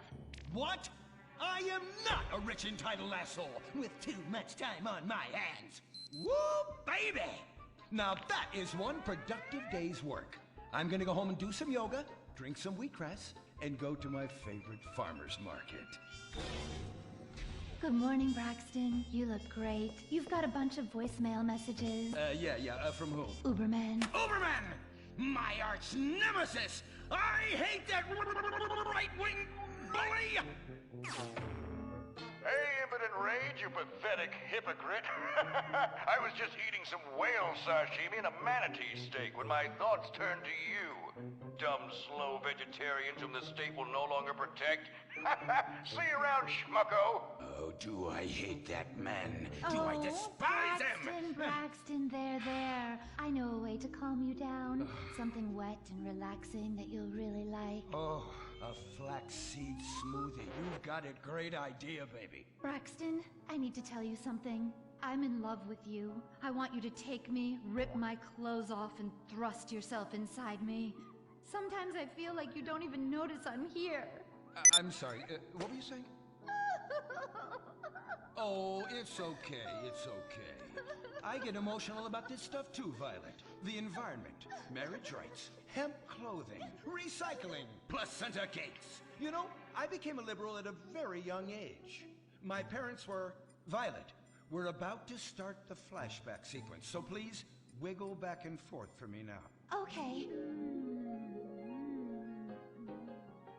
[SPEAKER 21] What? I am not a rich, entitled asshole with too much time on my hands. Woo, baby! Now that is one productive day's work. I'm gonna go home and do some yoga, drink some wheatgrass, and go to my favorite farmer's market.
[SPEAKER 2] Good morning, Braxton. You look great. You've got a bunch of voicemail messages.
[SPEAKER 21] From whom?
[SPEAKER 2] Uberman.
[SPEAKER 21] Uberman! My arch nemesis! I hate that right-wing bully!
[SPEAKER 4] Hey, Impotent Rage, you pathetic hypocrite. I was just eating some whale sashimi and a manatee steak when my thoughts turned to you. Dumb, slow vegetarians whom the state will no longer protect. See you around, schmucko.
[SPEAKER 21] Oh, do I hate that man. Do I despise him?
[SPEAKER 2] Braxton, there. I know a way to calm you down. Something wet and relaxing that you'll really like.
[SPEAKER 21] Oh, a flaxseed smoothie. You've got a great idea, baby.
[SPEAKER 2] Braxton, I need to tell you something. I'm in love with you. I want you to take me, rip my clothes off, and thrust yourself inside me. Sometimes I feel like you don't even notice I'm here.
[SPEAKER 21] I'm sorry, what were you saying? Oh, it's okay, it's okay. I get emotional about this stuff too, Violet. The environment, marriage rights, hemp clothing, recycling, placenta cakes. You know, I became a liberal at a very young age. My parents were... Violet, we're about to start the flashback sequence, so please wiggle back and forth for me now.
[SPEAKER 2] Okay.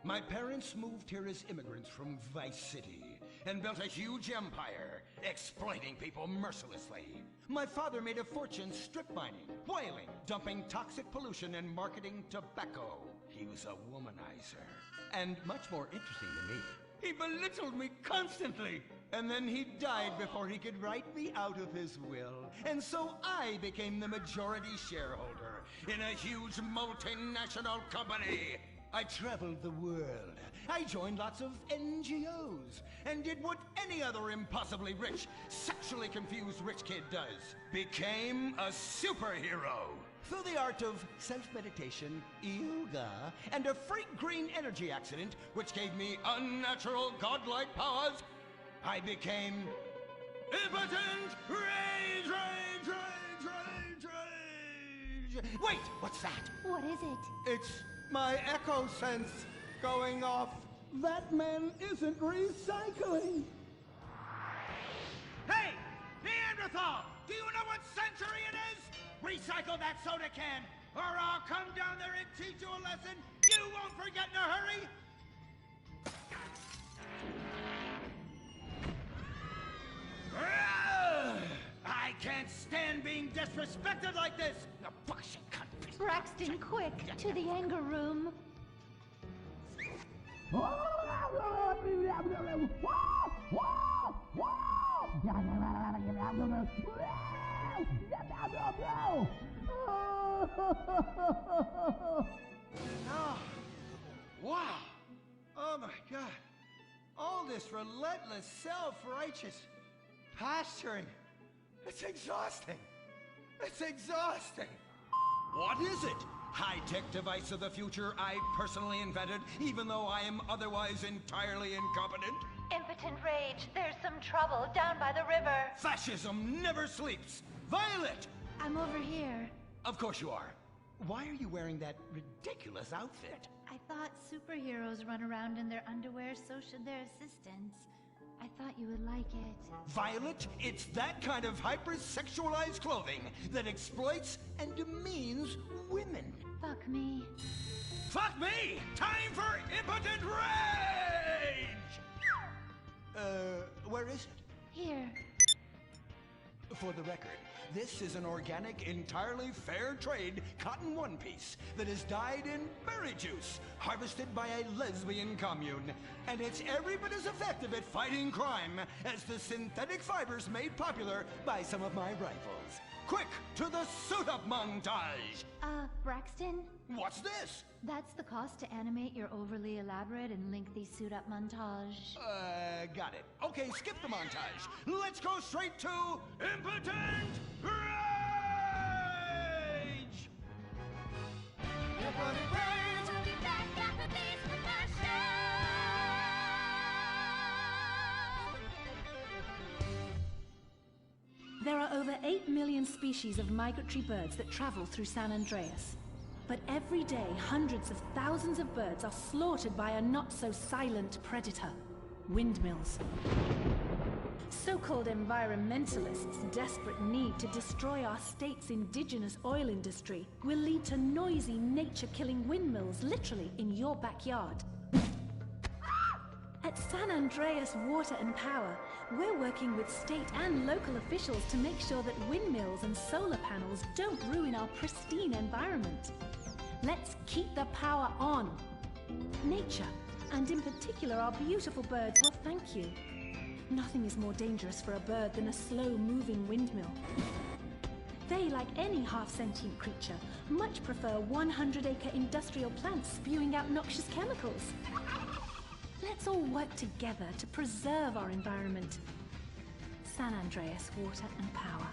[SPEAKER 21] My parents moved here as immigrants from Vice City and built a huge empire, exploiting people mercilessly. My father made a fortune strip mining, whaling, dumping toxic pollution, and marketing tobacco. He was a womanizer. And much more interesting than me, he belittled me constantly. And then he died before he could write me out of his will. And so I became the majority shareholder in a huge multinational company. I traveled the world. I joined lots of NGOs and did what any other impossibly rich, sexually confused rich kid does. Became a superhero. Through the art of self-meditation, yoga, and a freak green energy accident, which gave me unnatural godlike powers, I became Impotent Rage, Rage, Rage, Rage, Rage! Wait, what's that?
[SPEAKER 2] What is it?
[SPEAKER 21] It's my echo sense going off. That man isn't recycling. Hey, Neanderthal! Do you know what century it is? Recycle that soda can, or I'll come down there and teach you a lesson you won't forget in a hurry. I can't stand being disrespected like this! The bullshit cunt.
[SPEAKER 2] Braxton, quick, to the anger room.
[SPEAKER 21] Oh, wow! Oh my God! All this relentless, self-righteous pasturing. It's exhausting. It's exhausting. What is it? High-tech device of the future I personally invented, even though I am otherwise entirely incompetent?
[SPEAKER 2] Impotent Rage, there's some trouble down by the river.
[SPEAKER 21] Fascism never sleeps. Violet!
[SPEAKER 2] I'm over here.
[SPEAKER 21] Of course you are. Why are you wearing that ridiculous outfit?
[SPEAKER 2] I thought superheroes run around in their underwear, so should their assistants. I thought you would like it.
[SPEAKER 21] Violet, it's that kind of hypersexualized clothing that exploits and demeans women.
[SPEAKER 2] Fuck me.
[SPEAKER 21] Fuck me! Time for Impotent Rage! is it?
[SPEAKER 2] Here.
[SPEAKER 21] For the record, this is an organic, entirely fair trade cotton one piece that is dyed in berry juice, harvested by a lesbian commune. And it's every bit as effective at fighting crime as the synthetic fibers made popular by some of my rivals. Quick, to the suit-up montage!
[SPEAKER 2] Braxton?
[SPEAKER 21] What's this?
[SPEAKER 2] That's the cost to animate your overly elaborate and lengthy suit-up montage.
[SPEAKER 21] Got it. Okay, skip the montage. Let's go straight to Impotent Rage!
[SPEAKER 3] Impotent Rage!
[SPEAKER 2] We'll be back after these commercials.
[SPEAKER 16] There are over 8 million species of migratory birds that travel through San Andreas. But every day, hundreds of thousands of birds are slaughtered by a not-so-silent predator, windmills. So-called environmentalists' desperate need to destroy our state's indigenous oil industry will lead to noisy, nature-killing windmills literally in your backyard. At San Andreas Water and Power, we're working with state and local officials to make sure that windmills and solar panels don't ruin our pristine environment. Let's keep the power on. Nature, and in particular our beautiful birds, will thank you. Nothing is more dangerous for a bird than a slow-moving windmill. They, like any half-sentient creature, much prefer 100-acre industrial plants spewing out noxious chemicals. Let's all work together to preserve our environment. San Andreas Water and Power.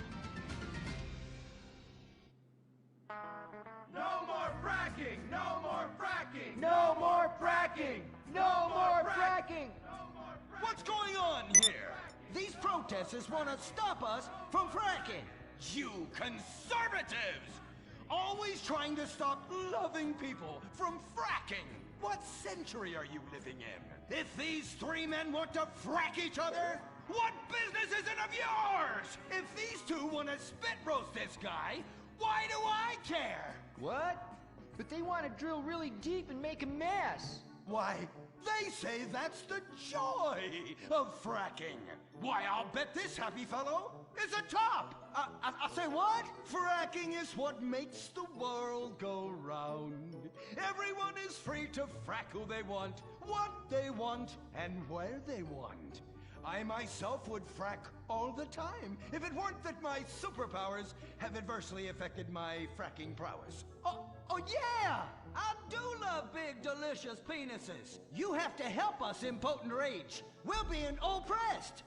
[SPEAKER 3] No more fracking! No more fracking! No more fracking! No more fracking!
[SPEAKER 21] What's going on here? These protesters want to stop us from fracking. You conservatives! Always trying to stop loving people from fracking. What century are you living in? If these three men want to frack each other, what business is it of yours? If these two want to spit roast this guy, why do I care?
[SPEAKER 5] What? But they want to drill really deep and make a mess.
[SPEAKER 21] Why, they say that's the joy of fracking. Why, I'll bet this happy fellow is a top. I say what? Fracking is what makes the world go round. Everyone is free to frack who they want, what they want, and where they want. I myself would frack all the time if it weren't that my superpowers have adversely affected my fracking prowess. Oh yeah! I do love big, delicious penises. You have to help us, Impotent Rage. We're being oppressed.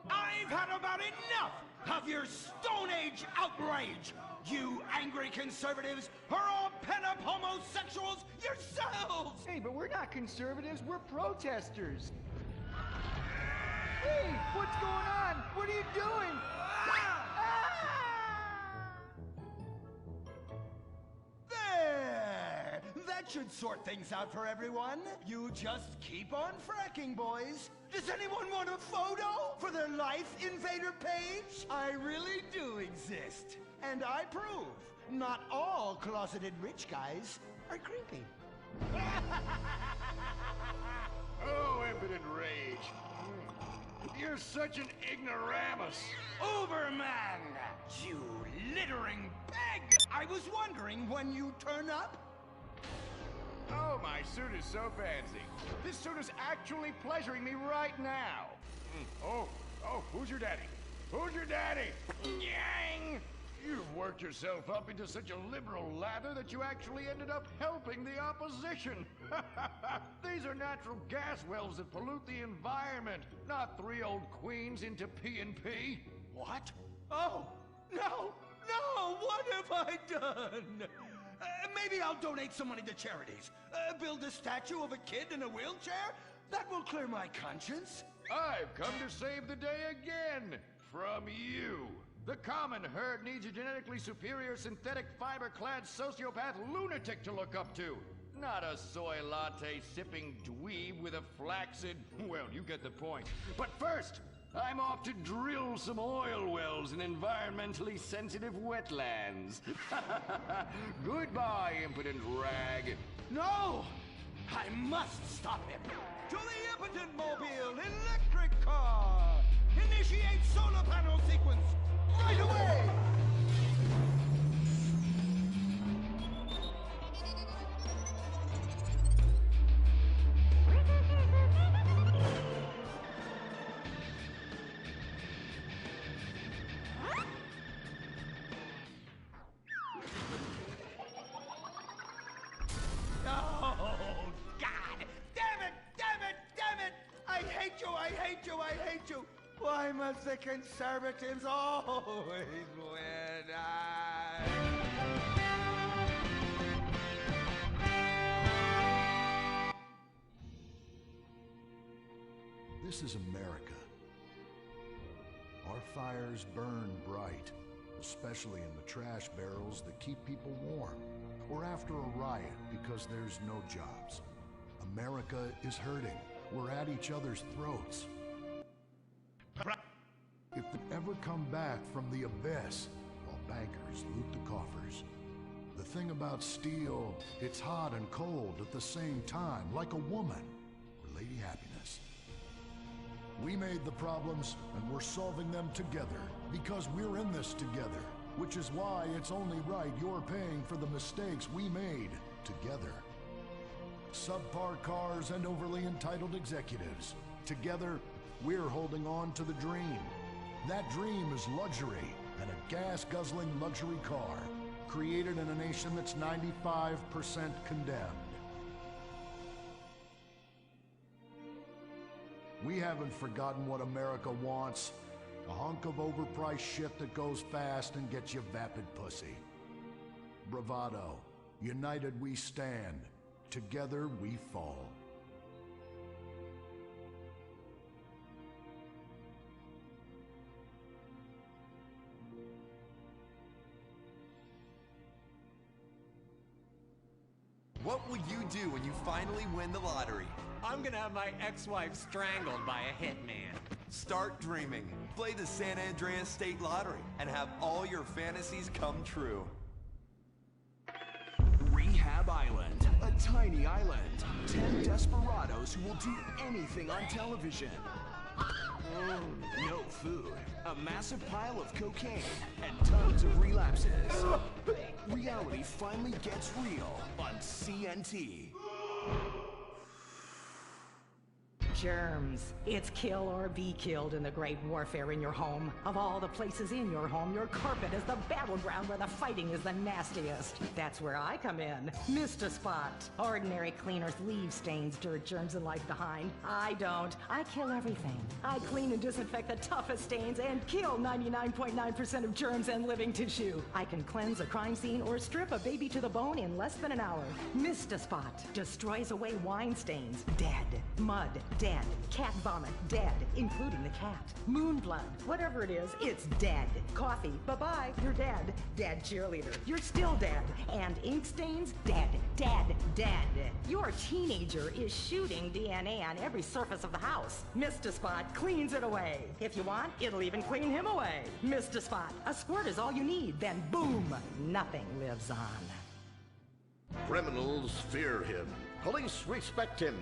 [SPEAKER 21] I've had about enough of your Stone Age outrage. You angry conservatives are all pent-up homosexuals yourselves!
[SPEAKER 5] Hey, but we're not conservatives, we're protesters. Hey, what's going on? What are you doing?
[SPEAKER 21] There! That should sort things out for everyone. You just keep on fracking, boys. Does anyone want a photo for their Life Invader page? I really do exist. And I prove not all closeted rich guys are creepy.
[SPEAKER 4] Oh, Impotent Rage. You're such an ignoramus.
[SPEAKER 21] Uberman! You littering pig! I was wondering when you turn up.
[SPEAKER 4] Oh, my suit is so fancy. This suit is actually pleasuring me right now. Oh, who's your daddy? Who's your daddy? Yang! You've worked yourself up into such a liberal lather that you actually ended up helping the opposition. These are natural gas wells that pollute the environment, not 3 old queens into P&P.
[SPEAKER 21] What? Oh, no! What have I done? Maybe I'll donate some money to charities. Build a statue of a kid in a wheelchair? That will clear my conscience.
[SPEAKER 4] I've come to save the day again. From you. The common herd needs a genetically superior synthetic fiber-clad sociopath lunatic to look up to. Not a soy latte sipping dweeb with a flaccid... Well, you get the point. But first, I'm off to drill some oil wells in environmentally sensitive wetlands. Goodbye, impotent rag.
[SPEAKER 21] No! I must stop him. To the Impotent Mobile Electric Car! Initiate solar panel sequence! Right away! Oh, God! Damn it! Damn it! Damn it! I hate you! I hate you! I hate you! Why must the conservatives always win?
[SPEAKER 3] This is America. Our fires burn bright, especially in the trash barrels that keep people warm, or after a riot because there's no jobs. America is hurting. We're at each other's throats. If they ever come back from the abyss, while bankers loot the coffers. The thing about steel, it's hot and cold at the same time, like a woman, or Lady Happiness. We made the problems, and we're solving them together, because we're in this together, which is why it's only right you're paying for the mistakes we made together. Subpar cars and overly entitled executives. Together, we're holding on to the dream. That dream is luxury, and a gas-guzzling luxury car, created in a nation that's 95% condemned. We haven't forgotten what America wants. A hunk of overpriced shit that goes fast and gets you vapid pussy. Bravado. United we stand. Together we fall.
[SPEAKER 6] What will you do when you finally win the lottery? I'm gonna have my ex-wife strangled by a hitman. Start dreaming. Play the San Andreas State Lottery and have all your fantasies come true.
[SPEAKER 7] Rehab Island, a tiny island. 10 desperados who will do anything on television. No food, a massive pile of cocaine, and tons of relapses. Reality finally gets real on CNT.
[SPEAKER 9] Germs. It's kill or be killed in the great warfare in your home. Of all the places in your home, your carpet is the battleground where the fighting is the nastiest. That's where I come in. Mr. Spot. Ordinary cleaners leave stains, dirt, germs, and life behind. I don't. I kill everything. I clean and disinfect the toughest stains and kill 99.9% of germs and living tissue. I can cleanse a crime scene or strip a baby to the bone in less than an hour. Mr. Spot destroys away wine stains. Dead. Mud. Dead. Cat vomit, dead, including the cat. Moon blood, whatever it is, it's dead. Coffee, bye-bye, you're dead. Dead cheerleader, you're still dead. And ink stains, dead, dead, dead. Your teenager is shooting DNA on every surface of the house. Mr. Spot cleans it away. If you want, it'll even clean him away. Mr. Spot, a squirt is all you need, then boom, nothing lives on.
[SPEAKER 14] Criminals fear him. Police respect him.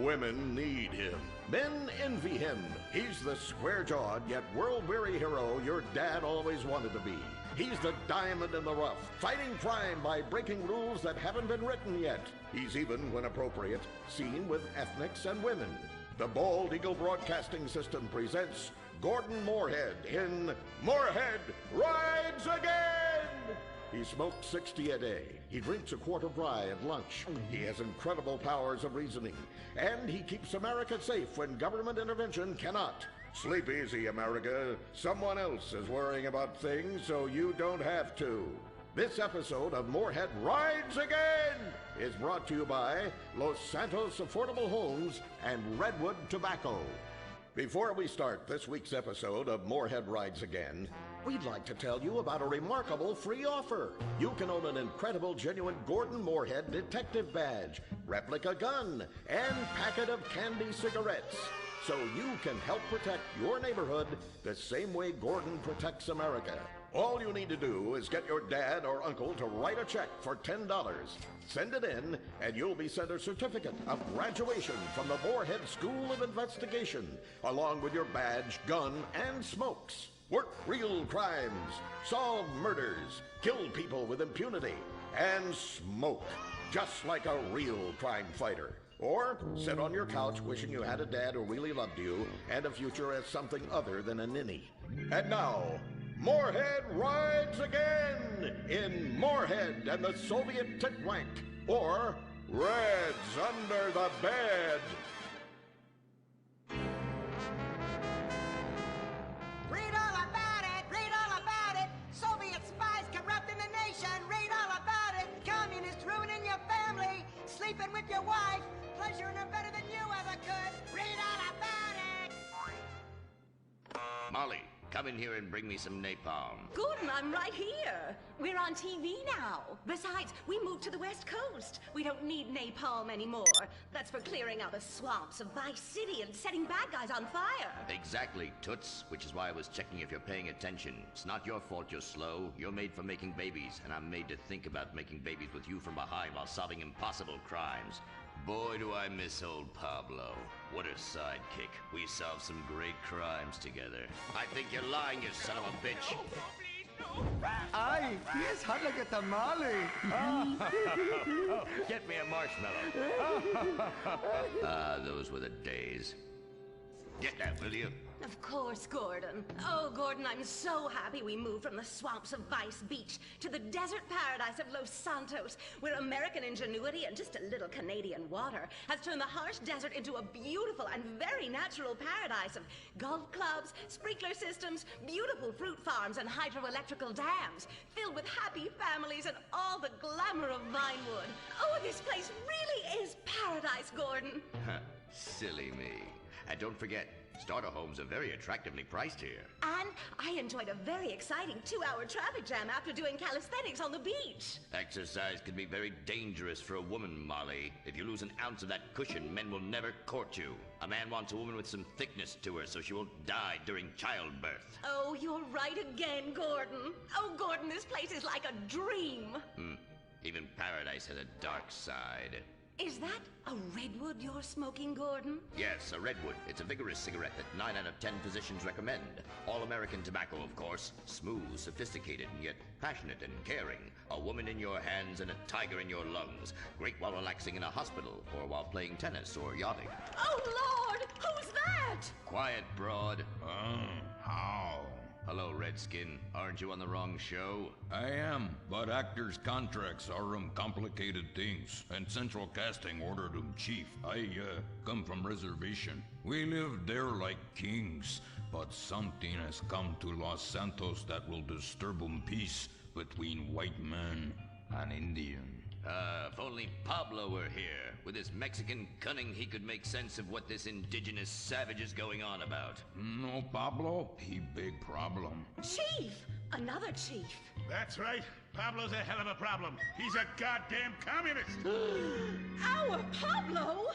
[SPEAKER 14] Women need him. Men envy him. He's the square-jawed yet world-weary hero your dad always wanted to be. He's the diamond in the rough, fighting crime by breaking rules that haven't been written yet. He's even, when appropriate, seen with ethnics and women. The Bald Eagle Broadcasting System presents Gordon Moorhead in Moorhead Rides Again! He smokes 60 a day. He drinks a quart of rye at lunch. He has incredible powers of reasoning. And he keeps America safe when government intervention cannot. Sleep easy, America. Someone else is worrying about things so you don't have to. This episode of Moorhead Rides Again is brought to you by Los Santos Affordable Homes and Redwood Tobacco. Before we start this week's episode of Moorhead Rides Again, we'd like to tell you about a remarkable free offer. You can own an incredible, genuine Gordon Moorhead detective badge, replica gun, and packet of candy cigarettes. So you can help protect your neighborhood the same way Gordon protects America. All you need to do is get your dad or uncle to write a check for $10. Send it in, and you'll be sent a certificate of graduation from the Moorhead School of Investigation, along with your badge, gun, and smokes. Work real crimes, solve murders, kill people with impunity, and smoke, just like a real crime fighter. Or sit on your couch wishing you had a dad who really loved you and a future as something other than a ninny. And now, Moorhead rides again in Moorhead and the Soviet Titwank, or Reds Under the Bed.
[SPEAKER 8] Read all about it! Read all about it! Soviet spies corrupting the nation! Read all about it! Communists ruining your family! Sleeping with your wife! Pleasuring her better than you ever could! Read all about it!
[SPEAKER 1] Molly, come in here and bring me some napalm.
[SPEAKER 11] Gordon, I'm right here. We're on TV now. Besides, we moved to the West Coast. We don't need napalm anymore. That's for clearing out the swamps of Vice City and setting bad guys on fire.
[SPEAKER 1] Exactly, Toots, which is why I was checking if you're paying attention. It's not your fault you're slow. You're made for making babies, and I'm made to think about making babies with you from behind while solving impossible crimes. Boy, do I miss old Pablo. What a sidekick. We solved some great crimes together. I think you're lying, you son of a bitch.
[SPEAKER 10] Ay, he is hot like a tamale.
[SPEAKER 1] Get me a marshmallow. Those were the days. Get that, will you?
[SPEAKER 11] Of course, Gordon. Oh, Gordon, I'm so happy we moved from the swamps of Vice Beach to the desert paradise of Los Santos, where American ingenuity and just a little Canadian water has turned the harsh desert into a beautiful and very natural paradise of golf clubs, sprinkler systems, beautiful fruit farms, and hydroelectrical dams, filled with happy families and all the glamour of Vinewood. Oh, this place really is paradise, Gordon.
[SPEAKER 1] Silly me. And don't forget, starter homes are very attractively priced here.
[SPEAKER 11] And I enjoyed a very exciting 2-hour traffic jam after doing calisthenics on the beach.
[SPEAKER 1] Exercise can be very dangerous for a woman, Molly. If you lose an ounce of that cushion, men will never court you. A man wants a woman with some thickness to her so she won't die during childbirth.
[SPEAKER 11] Oh, you're right again, Gordon. Oh, Gordon, this place is like a dream.
[SPEAKER 1] Even paradise has a dark side.
[SPEAKER 11] Is that a redwood you're smoking, Gordon?
[SPEAKER 1] Yes, a redwood. It's a vigorous cigarette that 9 out of 10 physicians recommend. All-American tobacco, of course. Smooth, sophisticated, and yet passionate and caring. A woman in your hands and a tiger in your lungs. Great while relaxing in a hospital, or while playing tennis or yachting.
[SPEAKER 11] Oh, Lord! Who's that?
[SPEAKER 1] Quiet, broad.
[SPEAKER 13] How?
[SPEAKER 1] Hello, Redskin. Aren't you on the wrong show?
[SPEAKER 13] I am, but actors' contracts are complicated things, and Central Casting ordered chief. I come from reservation. We live there like kings, but something has come to Los Santos that will disturb peace between white man and Indian.
[SPEAKER 1] If only Pablo were here. With his Mexican cunning, he could make sense of what this indigenous savage is going on about.
[SPEAKER 13] No, Pablo, he big problem.
[SPEAKER 11] Chief! Another chief.
[SPEAKER 21] That's right. Pablo's a hell of a problem. He's a goddamn communist.
[SPEAKER 11] Our Pablo?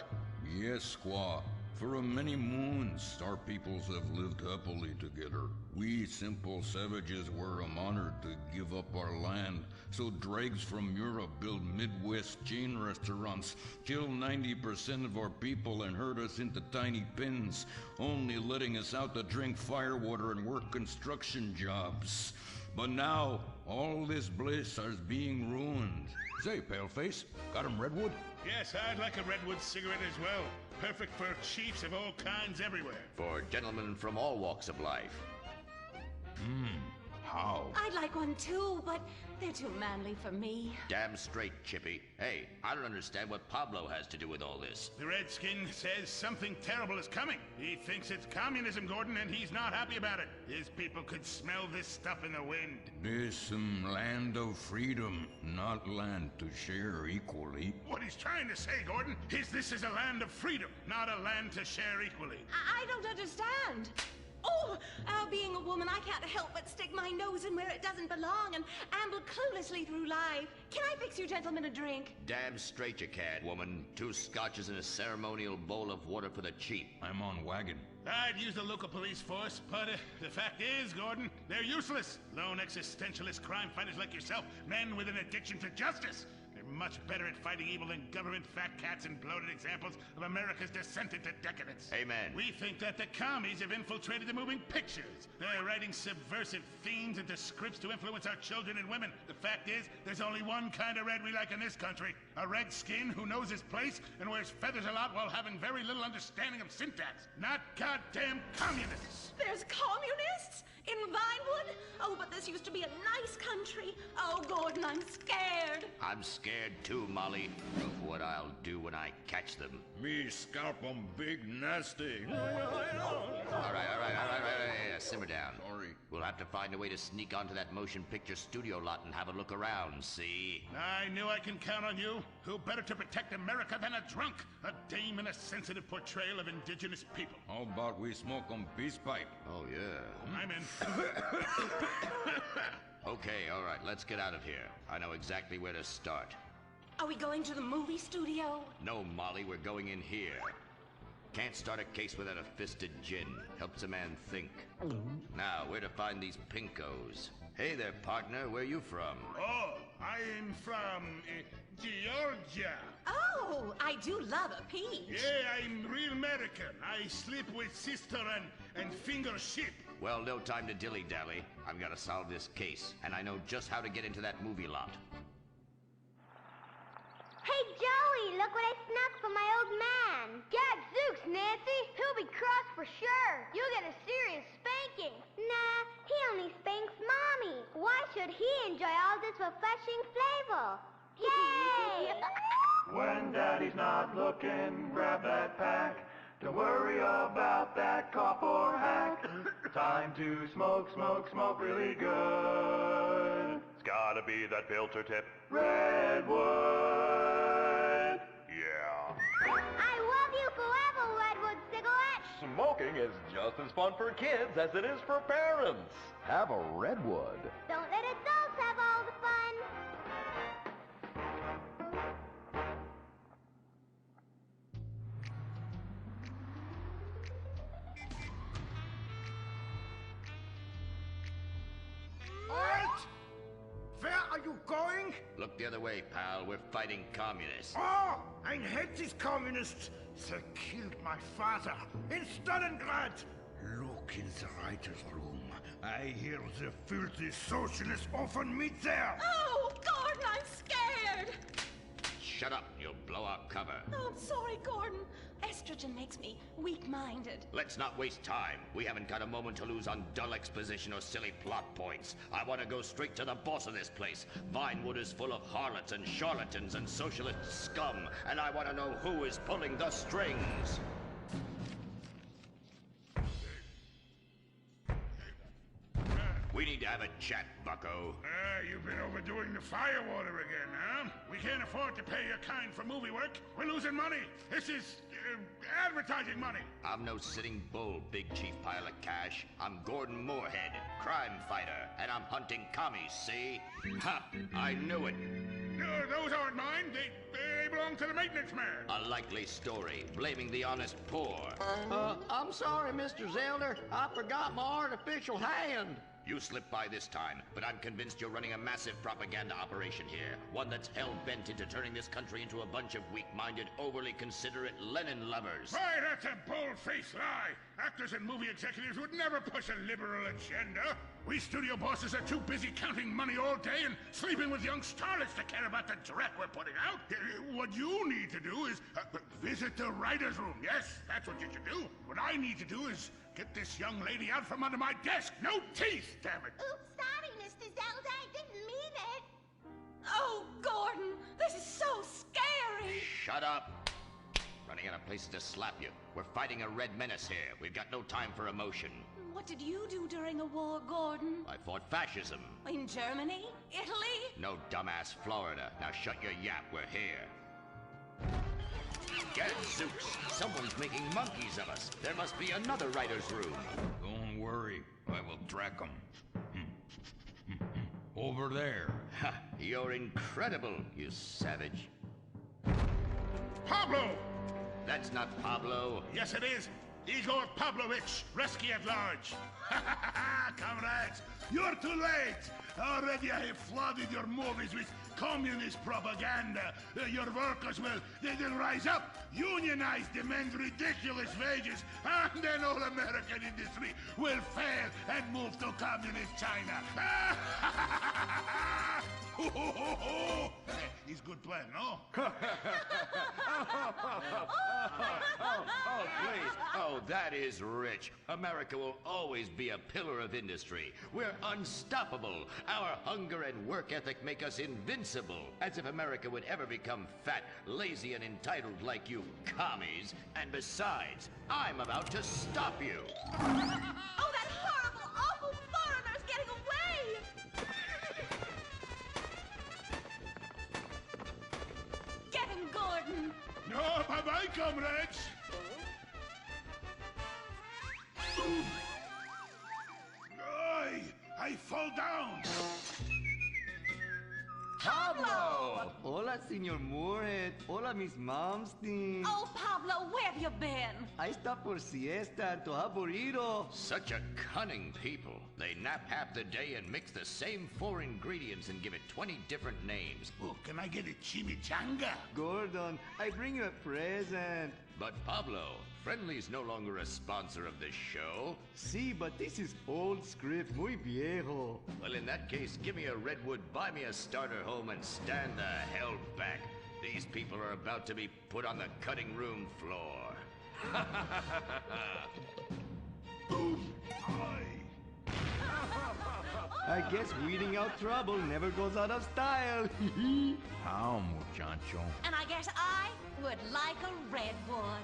[SPEAKER 13] Yes, squaw. For many moons, our peoples have lived happily together. We simple savages were honored to give up our land, so dregs from Europe build Midwest chain restaurants, kill 90% of our people and herd us into tiny pens, only letting us out to drink firewater and work construction jobs. But now, all this bliss is being ruined.
[SPEAKER 19] Say, Paleface, got him redwood?
[SPEAKER 21] Yes, I'd like a redwood cigarette as well. Perfect for chiefs of all kinds everywhere.
[SPEAKER 1] For gentlemen from all walks of life.
[SPEAKER 13] How?
[SPEAKER 11] I'd like one too, but they're too manly for me.
[SPEAKER 1] Damn straight, Chippy. Hey, I don't understand what Pablo has to do with all this.
[SPEAKER 21] The Redskin says something terrible is coming. He thinks it's communism, Gordon, and he's not happy about it. His people could smell this stuff in the wind.
[SPEAKER 13] This land of freedom, not land to share equally.
[SPEAKER 21] What he's trying to say, Gordon, is this is a land of freedom, not a land to share equally.
[SPEAKER 11] I don't understand. Oh, our being a woman, I can't help but stick my nose in where it doesn't belong and amble cluelessly through life. Can I fix you gentlemen a drink?
[SPEAKER 1] Damn straight you can, woman. 2 scotches and a ceremonial bowl of water for the cheap.
[SPEAKER 13] I'm on wagon.
[SPEAKER 12] I'd use the local police force, but the fact is, Gordon, they're useless. Lone existentialist crime fighters like yourself, men with an addiction to justice. They're much better at fighting evil than government fat cats and bloated examples of America's descent into decadence.
[SPEAKER 1] Amen.
[SPEAKER 12] We think that the commies have infiltrated the moving pictures. They're writing subversive themes into scripts to influence our children and women. The fact is, there's only one kind of red we like in this country. A redskin who knows his place and wears feathers a lot while having very little understanding of syntax. Not goddamn communists.
[SPEAKER 11] There's communists? In Vinewood? Oh, but this used to be a nice country. Oh, Gordon, I'm scared.
[SPEAKER 1] I'm scared too, Molly, of what I'll do when I catch them.
[SPEAKER 13] Me scalp 'em big nasty.
[SPEAKER 1] All right, simmer down.
[SPEAKER 13] Sorry.
[SPEAKER 1] We'll have to find a way to sneak onto that motion picture studio lot and have a look around, see?
[SPEAKER 12] I knew I can count on you. Who better to protect America than a drunk? A dame in a sensitive portrayal of indigenous people.
[SPEAKER 13] How about we smoke 'em peace pipe?
[SPEAKER 1] Oh, yeah.
[SPEAKER 12] I'm in.
[SPEAKER 1] Okay, all right, let's get out of here. I know exactly where to start.
[SPEAKER 11] Are we going to the movie studio?
[SPEAKER 1] No, Molly, we're going in here. Can't start a case without a fisted gin. Helps a man think. Now, where to find these pinkos? Hey there, partner, where you from?
[SPEAKER 12] Oh, I'm from Georgia.
[SPEAKER 11] Oh, I do love a peach.
[SPEAKER 12] Yeah, I'm real American. I sleep with sister and finger ship.
[SPEAKER 1] Well, no time to dilly-dally. I've got to solve this case, and I know just how to get into that movie lot.
[SPEAKER 15] Hey, Joey, look what I snuck from my old man. Gadzooks, Nancy. He'll be cross for sure. You'll get a serious spanking. Nah, he only spanks Mommy. Why should he enjoy all this refreshing flavor? Yay!
[SPEAKER 3] When Daddy's not looking, grab that pack. Don't worry about that cough or hack. Time to smoke, smoke, smoke really good. It's gotta be that filter tip. Redwood! Yeah.
[SPEAKER 15] I love you forever, Redwood cigarette.
[SPEAKER 17] Smoking is just as fun for kids as it is for parents. Have a Redwood.
[SPEAKER 15] Don't let adults have all the fun.
[SPEAKER 21] Halt! Where are you going?
[SPEAKER 1] Look the other way, pal. We're fighting communists.
[SPEAKER 21] Oh, I hate these communists. They killed my father in Stalingrad. Look in the writer's room. I hear the filthy socialists often meet there.
[SPEAKER 11] Oh, Gordon, I'm scared.
[SPEAKER 1] Shut up, you'll blow our cover.
[SPEAKER 11] Oh, I'm sorry, Gordon. Estrogen makes me weak-minded.
[SPEAKER 1] Let's not waste time. We haven't got a moment to lose on dull exposition or silly plot points. I want to go straight to the boss of this place. Vinewood is full of harlots and charlatans and socialist scum, and I want to know who is pulling the strings. We need to have a chat, bucko.
[SPEAKER 12] You've been overdoing the firewater again, huh? We can't afford to pay your kind for movie work. We're losing money. This is advertising money.
[SPEAKER 1] I'm no sitting bull, big chief pile of cash. I'm Gordon Moorhead, crime fighter, and I'm hunting commies, see? Ha! I knew it.
[SPEAKER 12] Those aren't mine. They belong to the maintenance man.
[SPEAKER 1] A likely story, blaming the honest poor.
[SPEAKER 5] I'm sorry, Mr. Zelder. I forgot my artificial hand.
[SPEAKER 1] You slipped by this time, but I'm convinced you're running a massive propaganda operation here. One that's hell-bent into turning this country into a bunch of weak-minded, overly considerate Lenin lovers.
[SPEAKER 12] Why, that's a bold-faced lie. Actors and movie executives would never push a liberal agenda. We studio bosses are too busy counting money all day and sleeping with young starlets to care about the dreck we're putting out. What you need to do is visit the writer's room. Yes, that's what you should do. What I need to do is get this young lady out from under my desk. No teeth, damn it.
[SPEAKER 15] Oops, sorry, Mr. Zelda. I didn't mean it.
[SPEAKER 11] Oh, Gordon, this is so scary.
[SPEAKER 1] Shut up. Running out of places to slap you. We're fighting a red menace here. We've got no time for emotion.
[SPEAKER 11] What did you do during the war, Gordon?
[SPEAKER 1] I fought fascism.
[SPEAKER 11] In Germany? Italy?
[SPEAKER 1] No, dumbass, Florida. Now shut your yap. We're here. Gadzooks! Someone's making monkeys of us. There must be another writer's room.
[SPEAKER 13] Don't worry. worry. I will track them. Over there.
[SPEAKER 1] Ha! You're incredible, you savage.
[SPEAKER 12] Pablo!
[SPEAKER 1] That's not Pablo.
[SPEAKER 12] Yes, it is. Igor Pavlovich, rescue at large. Comrades, you're too late. Already I have flooded your movies with communist propaganda. Your workers they'll rise up, unionize, demand ridiculous wages, and then all American industry will fail and move to communist China. It's a good plan, no?
[SPEAKER 1] Oh, please. Oh, that is rich. America will always be a pillar of industry. We're unstoppable. Our hunger and work ethic make us invincible. As if America would ever become fat, lazy, and entitled like you commies. And besides, I'm about to stop you.
[SPEAKER 11] Oh, that horrible, awful foreigner's getting away! Get him, Gordon!
[SPEAKER 12] No, bye-bye, comrades. I fall down.
[SPEAKER 18] Pablo! Hola, Senor Moorhead. Hola, Miss Momstein.
[SPEAKER 11] Oh, Pablo, where have you been?
[SPEAKER 18] Ahí está por siesta, antoja burrito.
[SPEAKER 1] Such a cunning people. They nap half the day and mix the same 4 ingredients and give it 20 different names.
[SPEAKER 12] Oh, can I get a chimichanga?
[SPEAKER 18] Gordon, I bring you a present.
[SPEAKER 1] But Pablo, Friendly's no longer a sponsor of this show.
[SPEAKER 18] Sí, but this is old script, muy viejo.
[SPEAKER 1] Well, in that case, give me a redwood, buy me a starter home, and stand the hell back. These people are about to be put on the cutting room floor.
[SPEAKER 18] I guess weeding out trouble never goes out of style.
[SPEAKER 13] How, muchacho?
[SPEAKER 11] And I guess I would like a redwood.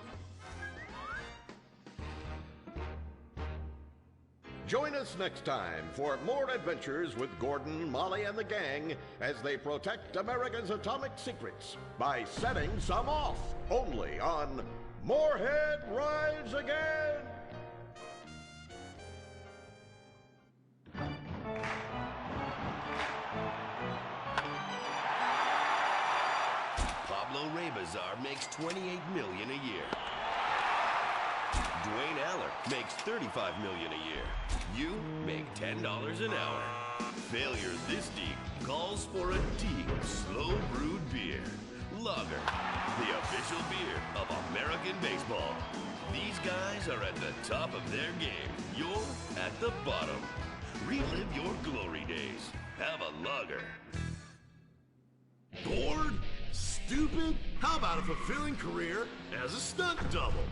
[SPEAKER 14] Join us next time for more adventures with Gordon, Molly, and the gang as they protect America's atomic secrets by setting some off. Only on Moorhead Rides Again!
[SPEAKER 20] Pablo Rebazar makes $28 million a year. Dwayne Aller makes $35 million a year. You make $10 an hour. Failure this deep calls for a deep, slow brewed beer. Lager, the official beer of American baseball. These guys are at the top of their game. You're at the bottom. Relive your glory days. Have a lager.
[SPEAKER 22] Bored? Stupid? How about a fulfilling career as a stunt double?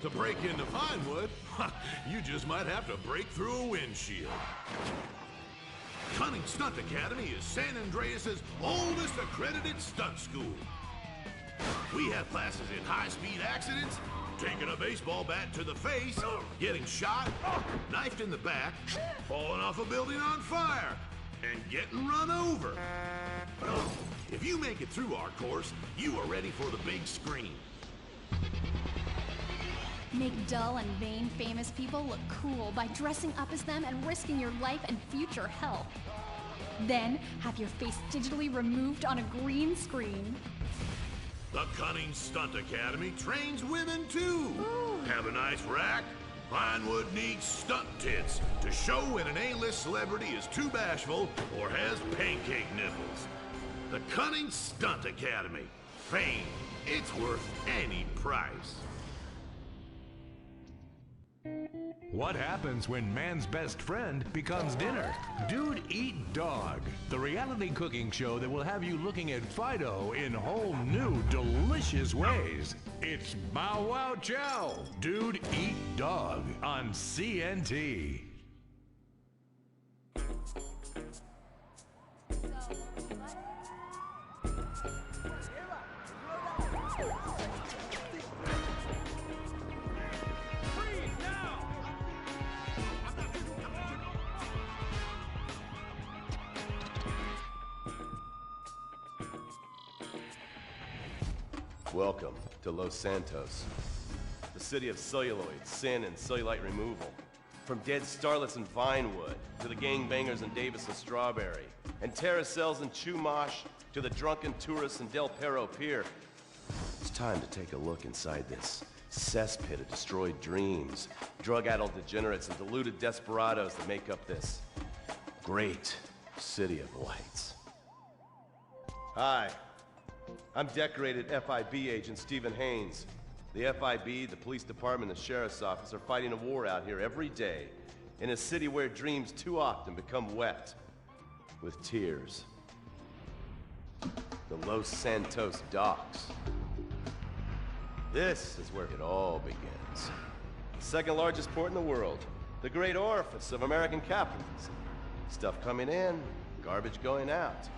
[SPEAKER 22] To break into Vinewood, you just might have to break through a windshield. Cunning Stunt Academy is San Andreas' oldest accredited stunt school. We have classes in high-speed accidents, taking a baseball bat to the face, getting shot, knifed in the back, falling off a building on fire, and getting run over. If you make it through our course, you are ready for the big screen.
[SPEAKER 16] Make dull and vain famous people look cool by dressing up as them and risking your life and future health. Then have your face digitally removed on a green screen.
[SPEAKER 22] The Cunning Stunt Academy trains women too. Ooh. Have a nice rack? Vinewood needs stunt tits to show when an A-list celebrity is too bashful or has pancake nipples. The Cunning Stunt Academy. Fame. It's worth any price.
[SPEAKER 19] What happens when man's best friend becomes dinner? Dude Eat Dog, the reality cooking show that will have you looking at Fido in whole new, delicious ways. It's Bow Wow Chow, Dude Eat Dog on CNT.
[SPEAKER 24] Welcome to Los Santos, the
[SPEAKER 2] city of celluloid, sin, and cellulite removal. From dead starlets in Vinewood, to the gangbangers in Davis and Strawberry, and terracels in Chumash, to the drunken tourists in Del Perro Pier. It's time to take a look inside this cesspit of destroyed dreams, drug-addled degenerates, and deluded desperados that make up this great city of lights. Hi, I'm decorated FIB agent Stephen Haynes. The FIB, the police department, and the sheriff's office are fighting a war out here every day in a city where dreams too often become wet with tears. The Los Santos docks. This is where it all begins. The second largest port in the world, the great orifice of American capitalism. Stuff coming in, garbage going out,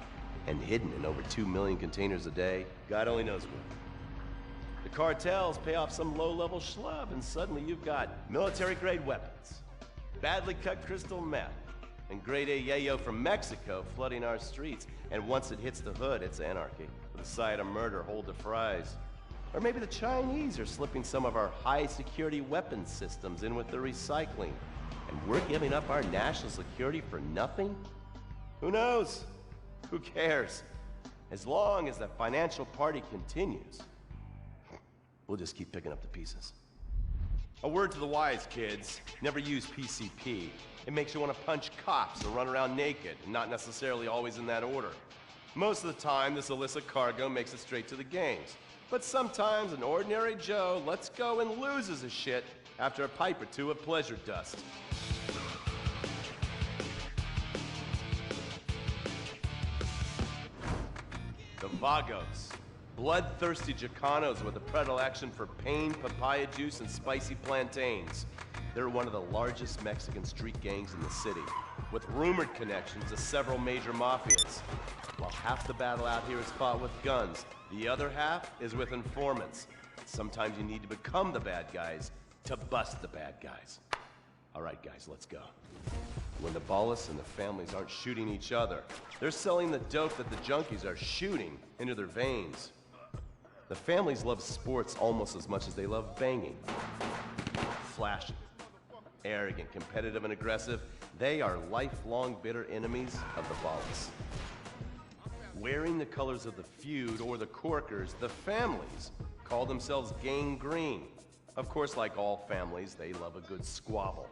[SPEAKER 2] and hidden in over 2 million containers a day, God only knows where. The cartels pay off some low-level schlub, and suddenly you've got military-grade weapons, badly cut crystal meth, and grade A yayo from Mexico flooding our streets. And once it hits the hood, it's anarchy, with a side of murder hold to fries. Or maybe the Chinese are slipping some of our high-security weapons systems in with the recycling, and we're giving up our national security for nothing? Who knows? Who cares? As long as the financial party continues, we'll just keep picking up the pieces. A word to the wise, kids. Never use PCP. It makes you want to punch cops or run around naked, and not necessarily always in that order. Most of the time, this illicit cargo makes it straight to the gangs. But sometimes an ordinary Joe lets go and loses his shit after a pipe or two of pleasure dust. The Vagos. Bloodthirsty Chicanos with a predilection for pain, papaya juice, and spicy plantains. They're one of the largest Mexican street gangs in the city, with rumored connections to several major mafias. While half the battle out here is fought with guns, the other half is with informants. Sometimes you need to become the bad guys to bust the bad guys. All right, guys, let's go. When the Ballas and the families aren't shooting each other, they're selling the dope that the junkies are shooting into their veins. The families love sports almost as much as they love banging. Flashy, arrogant, competitive, and aggressive, they are lifelong bitter enemies of the Ballas. Wearing the colors of the feud or the Corkers, the families call themselves Gang Green. Of course, like all families, they love a good squabble.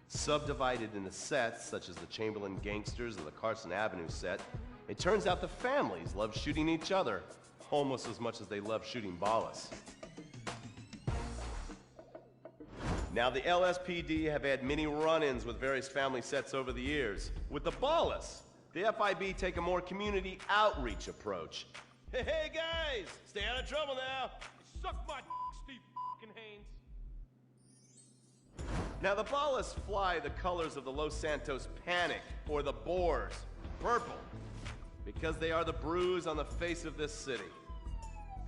[SPEAKER 2] Subdivided into sets, such as the Chamberlain Gangsters or the Carson Avenue set, it turns out the families love shooting each other almost as much as they love shooting Ballas. Now, the LSPD have had many run-ins with various family sets over the years. With the Ballas, the FIB take a more community outreach approach. Hey guys, stay out of trouble now. Suck my Steve Haynes. Now, the Ballas fly the colors of the Los Santos Panic, or the Boers, purple, because they are the bruise on the face of this city.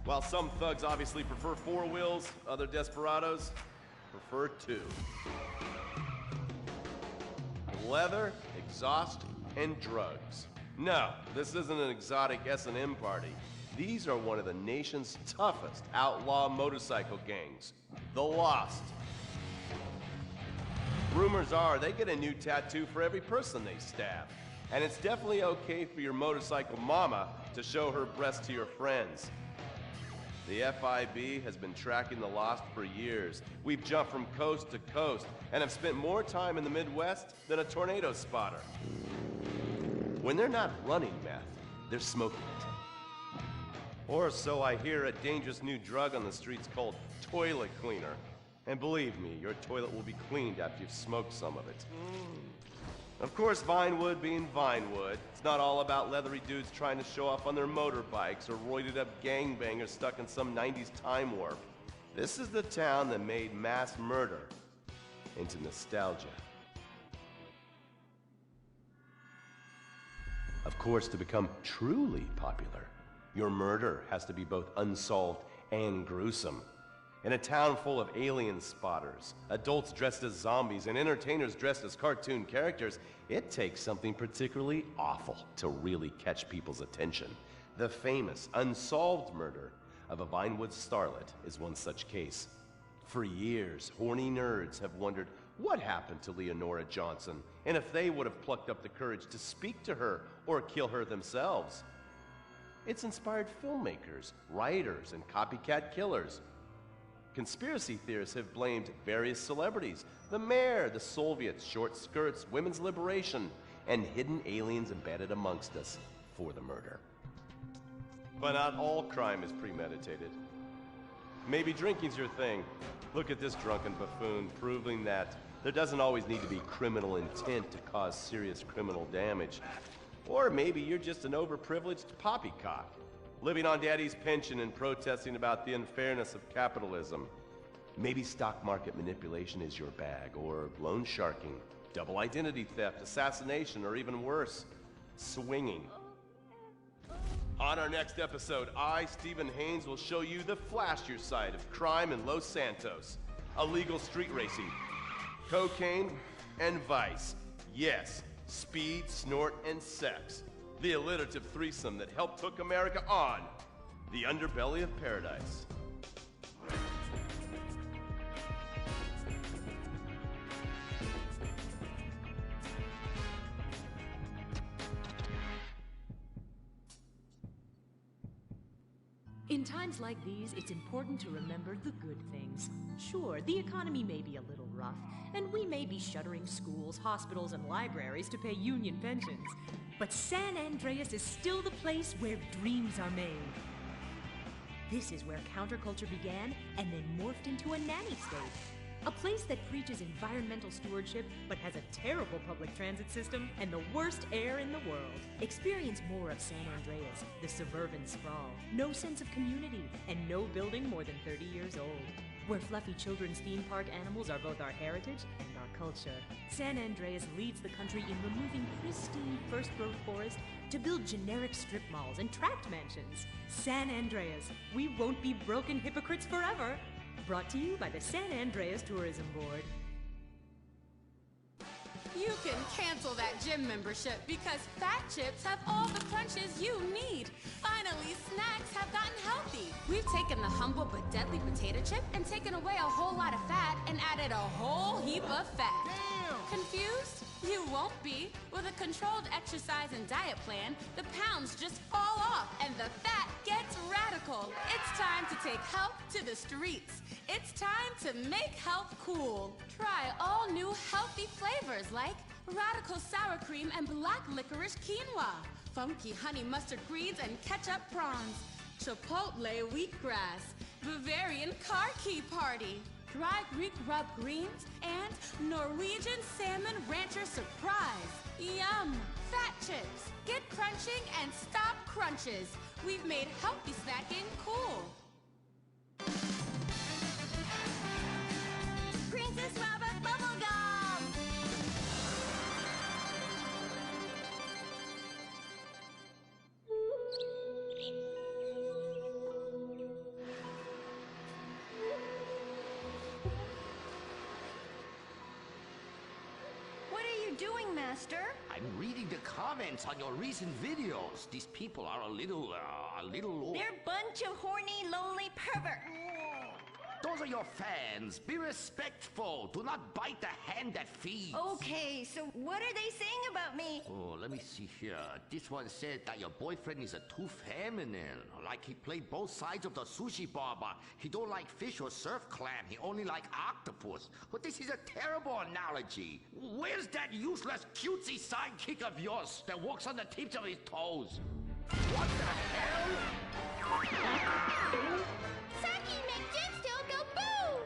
[SPEAKER 2] While some thugs obviously prefer 4 wheels, other desperados prefer 2. Leather, exhaust, and drugs. No, this isn't an exotic S&M party. These are one of the nation's toughest outlaw motorcycle gangs, the Lost. Rumors are they get a new tattoo for every person they stab. And it's definitely okay for your motorcycle mama to show her breast to your friends. The FIB has been tracking the Lost for years. We've jumped from coast to coast and have spent more time in the Midwest than a tornado spotter. When they're not running meth, they're smoking it. Or so I hear, a dangerous new drug on the streets called toilet cleaner. And believe me, your toilet will be cleaned after you've smoked some of it. Of course, Vinewood being Vinewood, it's not all about leathery dudes trying to show off on their motorbikes or roided-up gangbangers stuck in some 90s time warp. This is the town that made mass murder into nostalgia. Of course, to become truly popular, your murder has to be both unsolved and gruesome. In a town full of alien spotters, adults dressed as zombies, and entertainers dressed as cartoon characters, it takes something particularly awful to really catch people's attention. The famous, unsolved murder of a Vinewood starlet is one such case. For years, horny nerds have wondered what happened to Leonora Johnson, and if they would have plucked up the courage to speak to her or kill her themselves. It's inspired filmmakers, writers, and copycat killers. Conspiracy theorists have blamed various celebrities, the mayor, the Soviets, short skirts, women's liberation, and hidden aliens embedded amongst us for the murder. But not all crime is premeditated. Maybe drinking's your thing. Look at this drunken buffoon, proving that there doesn't always need to be criminal intent to cause serious criminal damage. Or maybe you're just an overprivileged poppycock, living on daddy's pension and protesting about the unfairness of capitalism. Maybe stock market manipulation is your bag, or loan sharking, double identity theft, assassination, or even worse, swinging. On our next episode, I, Stephen Haynes, will show you the flashier side of crime in Los Santos. Illegal street racing, cocaine, and vice. Yes, speed, snort, and sex. The alliterative threesome that helped hook America on the underbelly of paradise.
[SPEAKER 4] In times like these, it's important to remember the good things. Sure, the economy may be a little rough, and we may be shuttering schools, hospitals, and libraries to pay union pensions. But San Andreas is still the place where dreams are made. This is where counterculture began and then morphed into a nanny state. A place that preaches environmental stewardship but has a terrible public transit system and the worst air in the world. Experience more of San Andreas, the suburban sprawl. No sense of community and no building more than 30 years old. Where fluffy children's theme park animals are both our heritage and our culture. San Andreas leads the country in removing pristine first-growth forest to build generic strip malls and tract mansions. San Andreas, we won't be broken hypocrites forever. Brought to you by the San Andreas Tourism Board.
[SPEAKER 6] You can cancel that gym membership because Fat Chips have all the crunches you need. Finally, snacks have gotten healthy. We've taken the humble but deadly potato chip and taken away a whole lot of fat and added a whole heap of fat. Damn! Confused? You won't be. With a controlled exercise and diet plan, the pounds just fall off and the fat gets radical. It's time to take health to the streets. It's time to make health cool. Try all new healthy flavors like radical sour cream and black licorice quinoa, funky honey mustard greens and ketchup prawns, chipotle wheatgrass, Bavarian car key party, dry Greek rub greens, and Norwegian salmon rancher surprise. Yum! Fat Chips. Get crunching and stop crunches. We've made healthy snacking cool.
[SPEAKER 8] Princess Robert Bubblegum!
[SPEAKER 23] What are you doing, Master?
[SPEAKER 24] I'm reading the comments on your recent videos. These people are a little...
[SPEAKER 23] They're a bunch of horny, lonely perverts.
[SPEAKER 24] Those are your fans. Be respectful. Do not bite the hand that feeds.
[SPEAKER 23] Okay, so what are they saying about me?
[SPEAKER 24] Oh, let me see here. This one said that your boyfriend is too feminine. Like he played both sides of the sushi bar, but he don't like fish or surf clam. He only like octopus. But this is a terrible analogy. Where's that useless cutesy sidekick of yours that walks on the tips of his toes? What the hell?
[SPEAKER 8] Saki make Jim still go boom!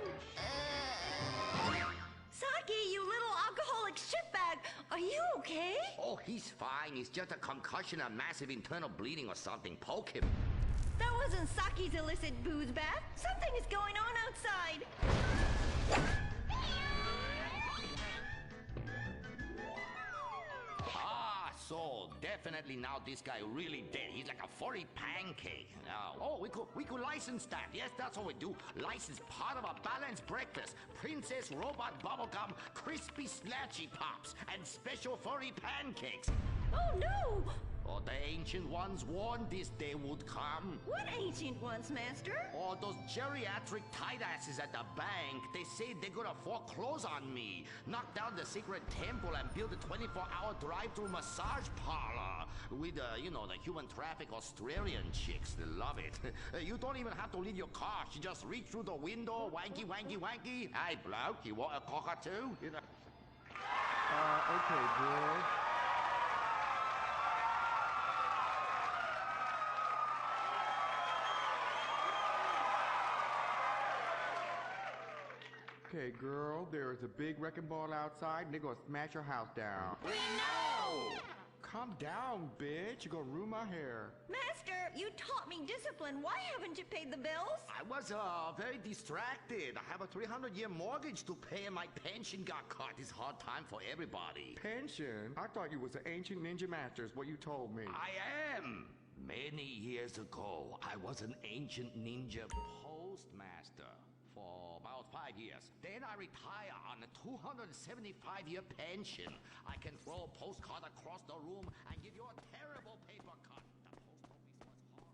[SPEAKER 23] Saki, you little alcoholic shitbag, are you okay?
[SPEAKER 24] Oh, he's fine. It's just a concussion, a massive internal bleeding or something. Poke him.
[SPEAKER 23] That wasn't Saki's illicit booze bath. Something is going on outside.
[SPEAKER 24] So definitely now this guy really dead. He's like a furry pancake. Oh, we could license that. Yes, that's what we do. License part of a balanced breakfast. Princess Robot Bubblegum, crispy snatchy pops, and special furry pancakes.
[SPEAKER 23] Oh no!
[SPEAKER 24] Oh, the ancient ones warned this day would come.
[SPEAKER 23] What ancient ones, Master?
[SPEAKER 24] Oh, those geriatric tight asses at the bank. They say they're gonna foreclose on me, knock down the secret temple, and build a 24-hour drive-through massage parlor with, you know, the human traffic Australian chicks. They love it. You don't even have to leave your car. You just reach through the window, wanky, wanky, wanky. Hey, bloke, you want a cockatoo? You know.
[SPEAKER 3] Okay, bro. Okay, girl, there is a big wrecking ball outside and they're gonna smash your house down.
[SPEAKER 23] We know!
[SPEAKER 3] Calm down, bitch. You're gonna ruin my hair.
[SPEAKER 23] Master, you taught me discipline. Why haven't you paid the bills?
[SPEAKER 24] I was very distracted. I have a 300-year mortgage to pay and my pension got cut. It's hard time for everybody.
[SPEAKER 3] Pension? I thought you was an ancient ninja master is what you told me.
[SPEAKER 24] I am. Many years ago, I was an ancient ninja postmaster for about 5 years. Then I retire on a 275-year pension. I can throw a postcard across the room and give you a terrible paper cut. The post office was horrible.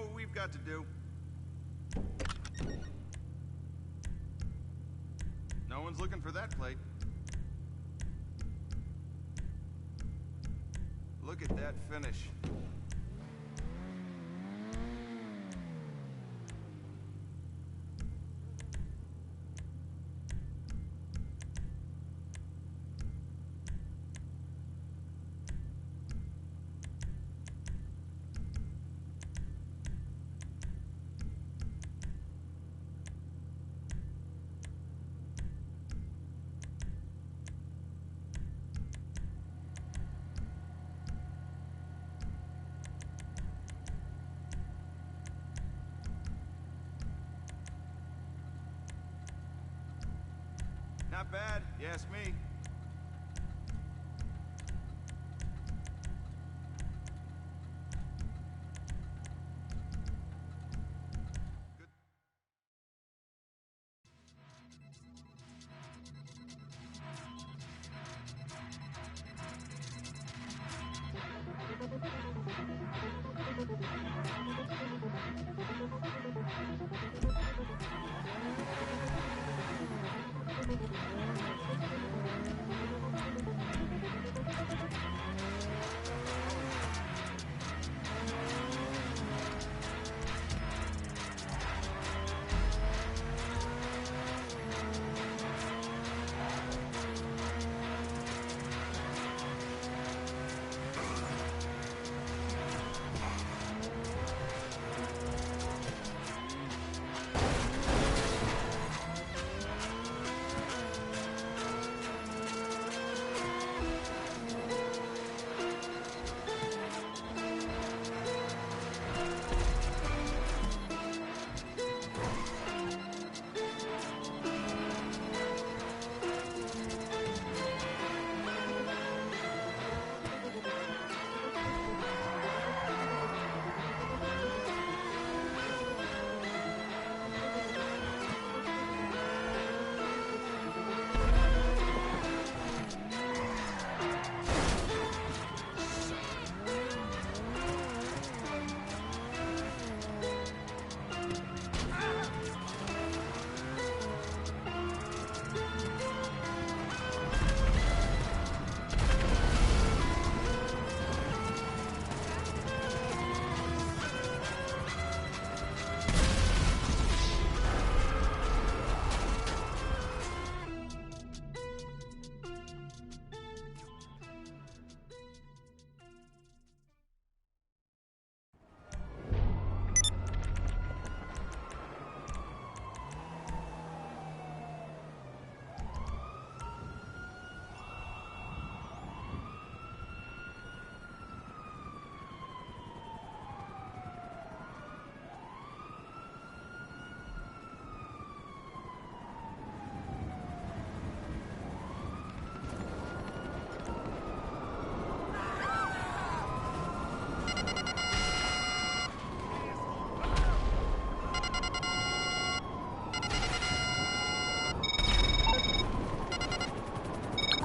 [SPEAKER 7] what we've got to do. No one's looking for that plate. Look at that finish. Not bad, you ask me.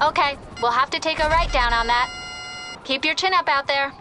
[SPEAKER 9] Okay, we'll have to take a write down on that. Keep your chin up out there.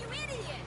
[SPEAKER 6] You idiot!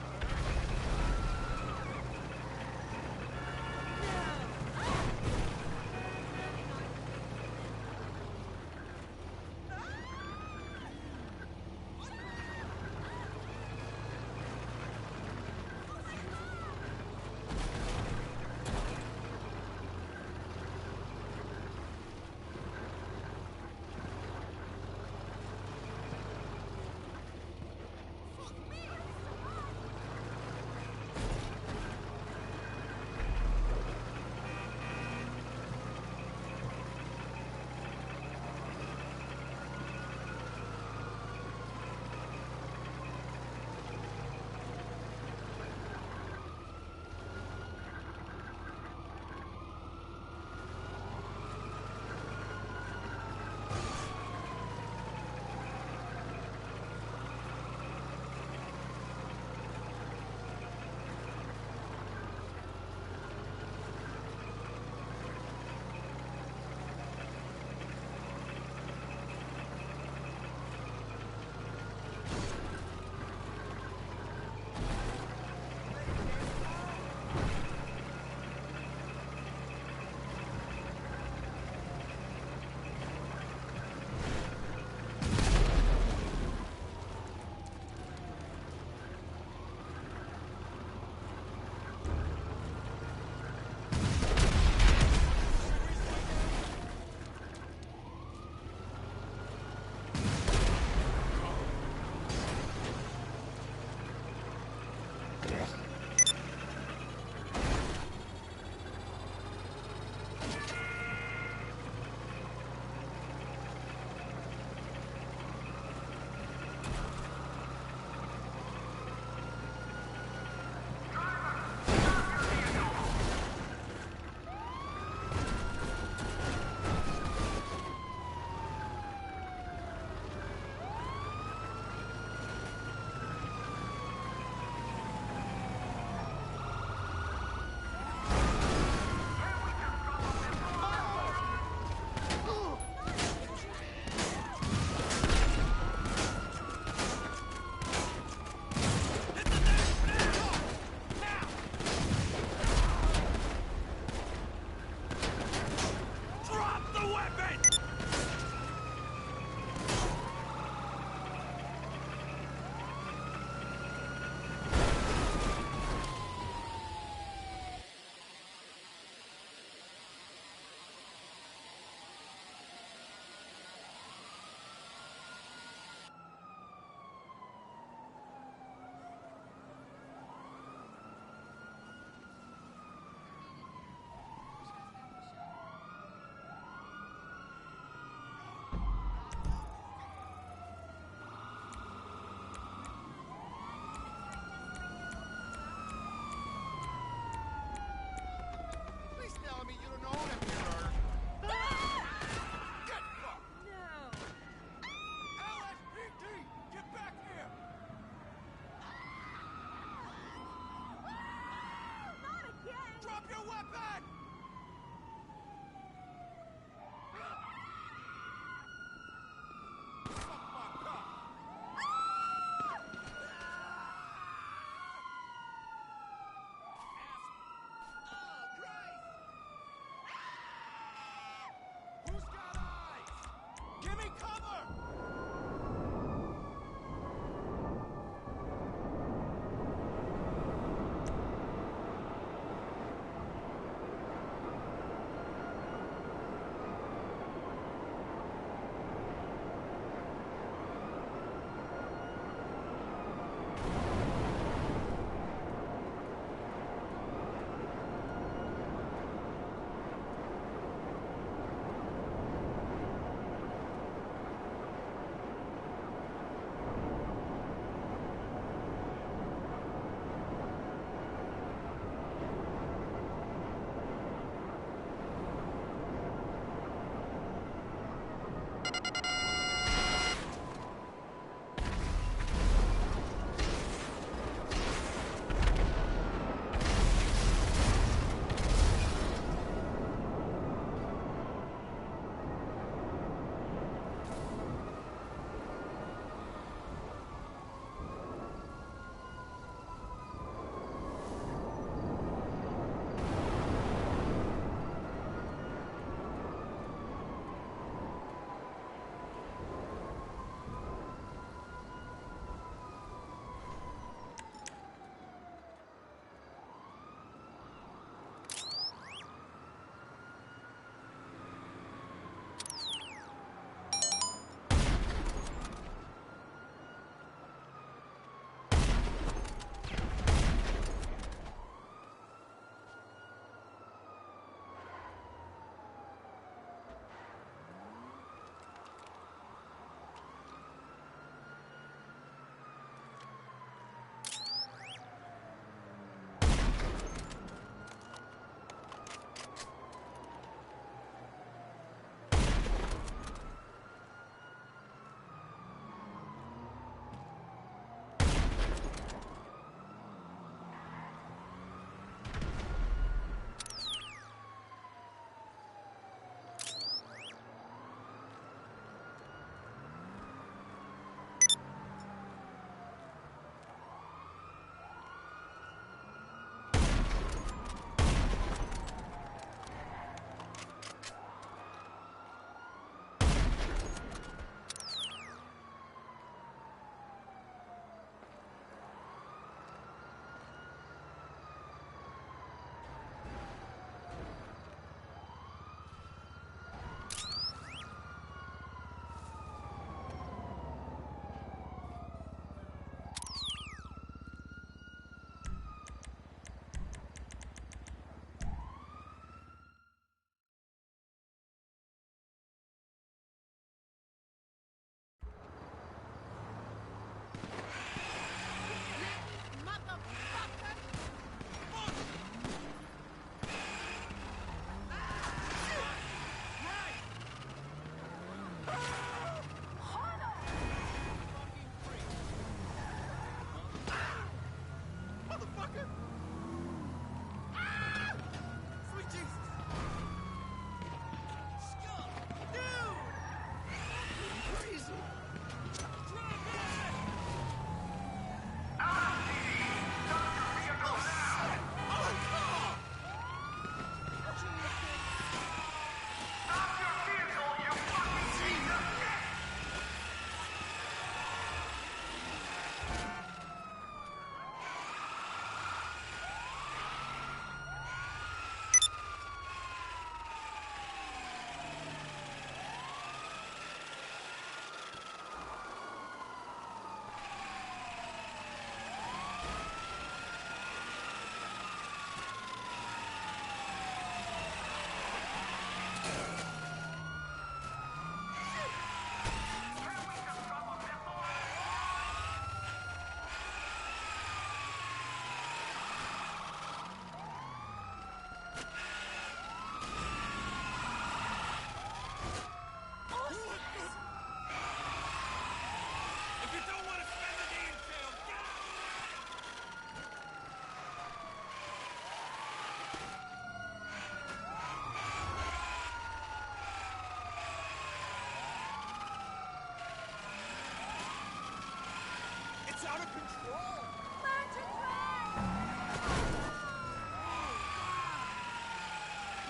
[SPEAKER 5] out of control!
[SPEAKER 6] Learn to drive!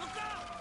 [SPEAKER 5] Look out!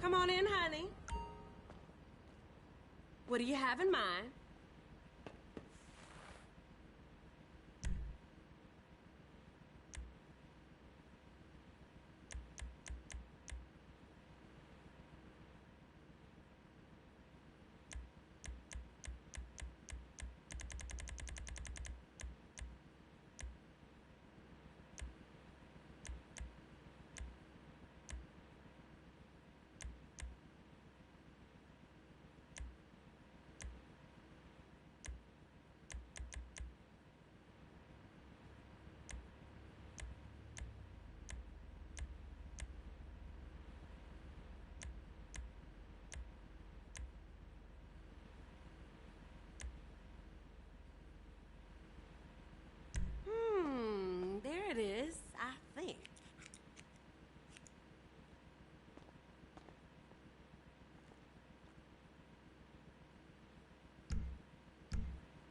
[SPEAKER 5] Come on in, honey. What do you have in mind? There it is, I think.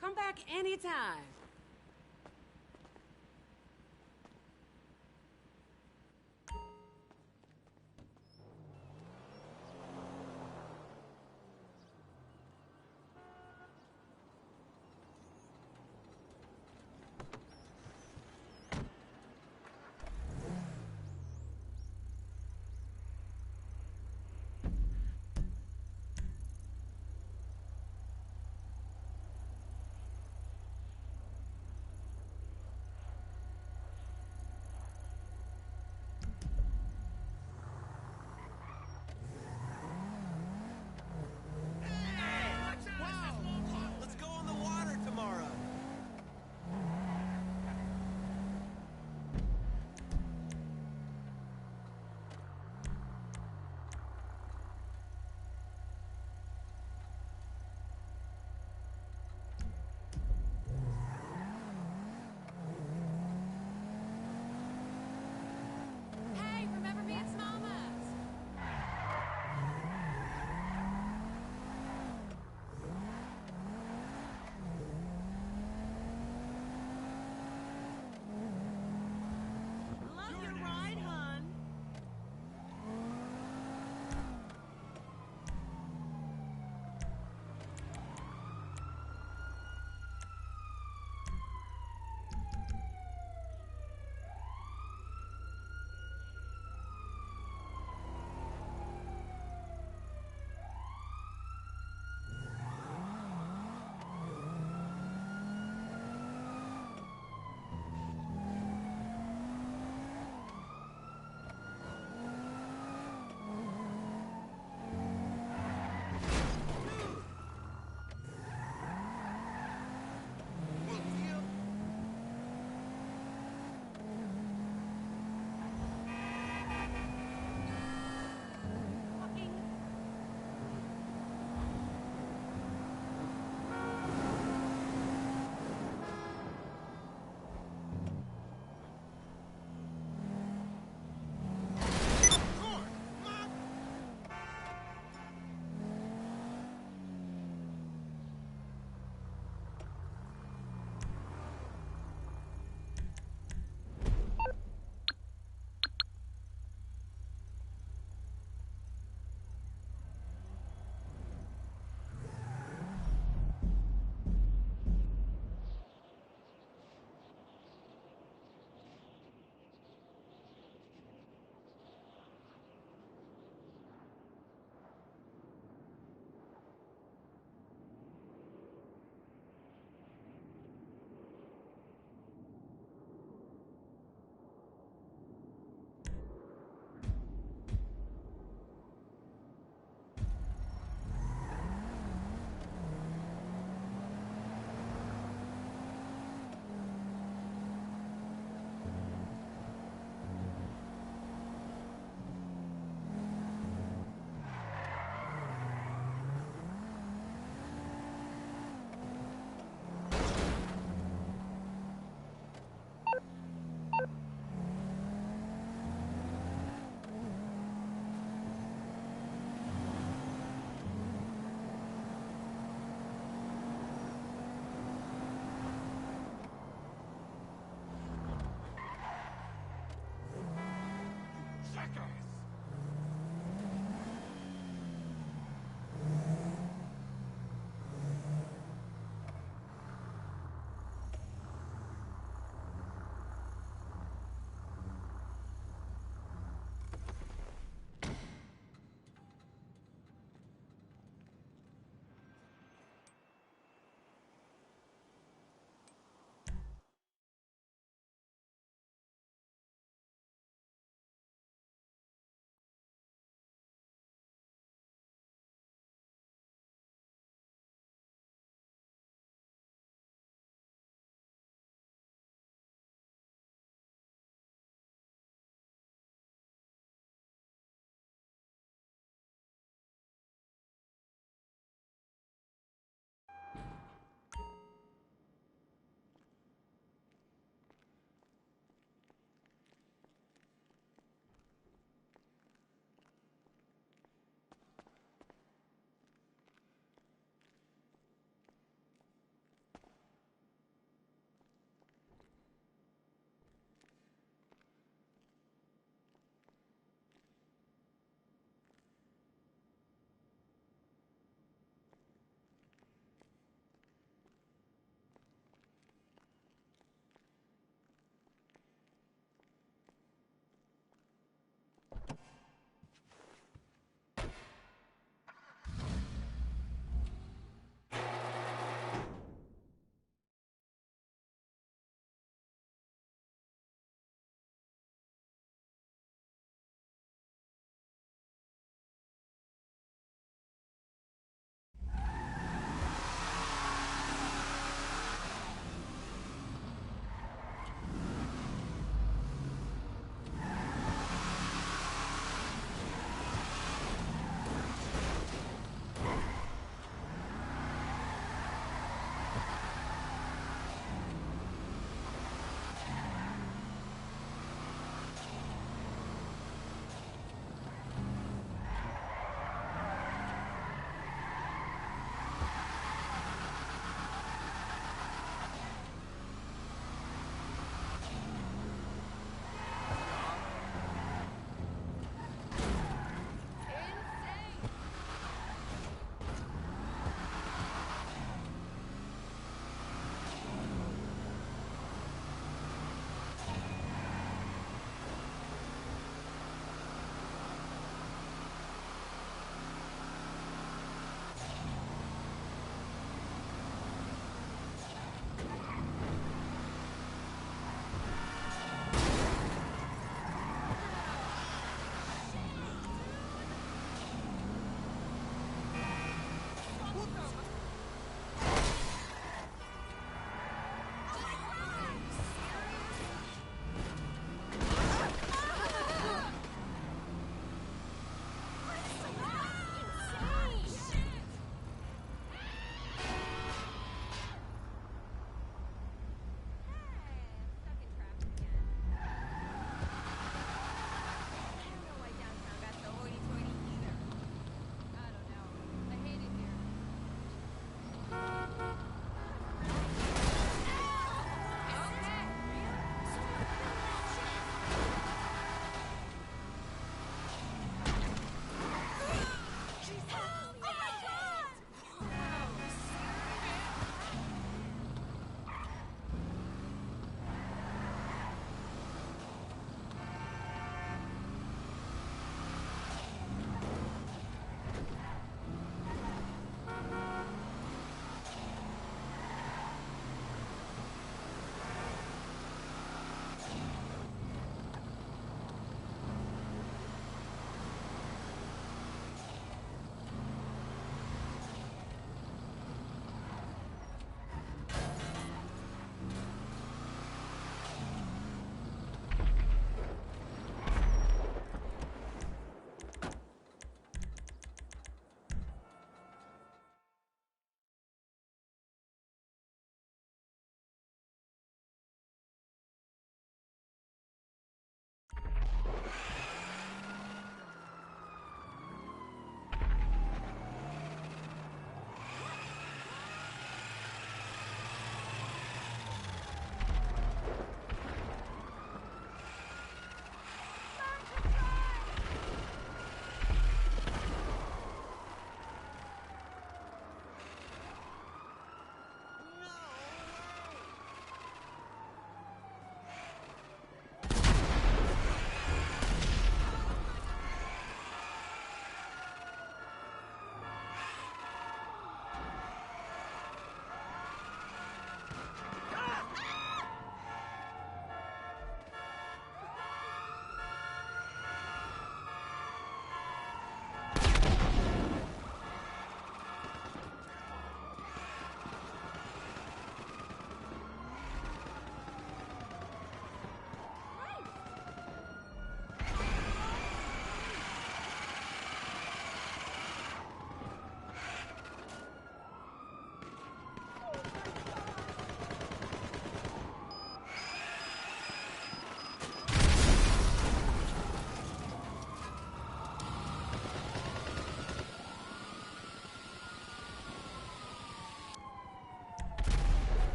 [SPEAKER 5] Come back anytime.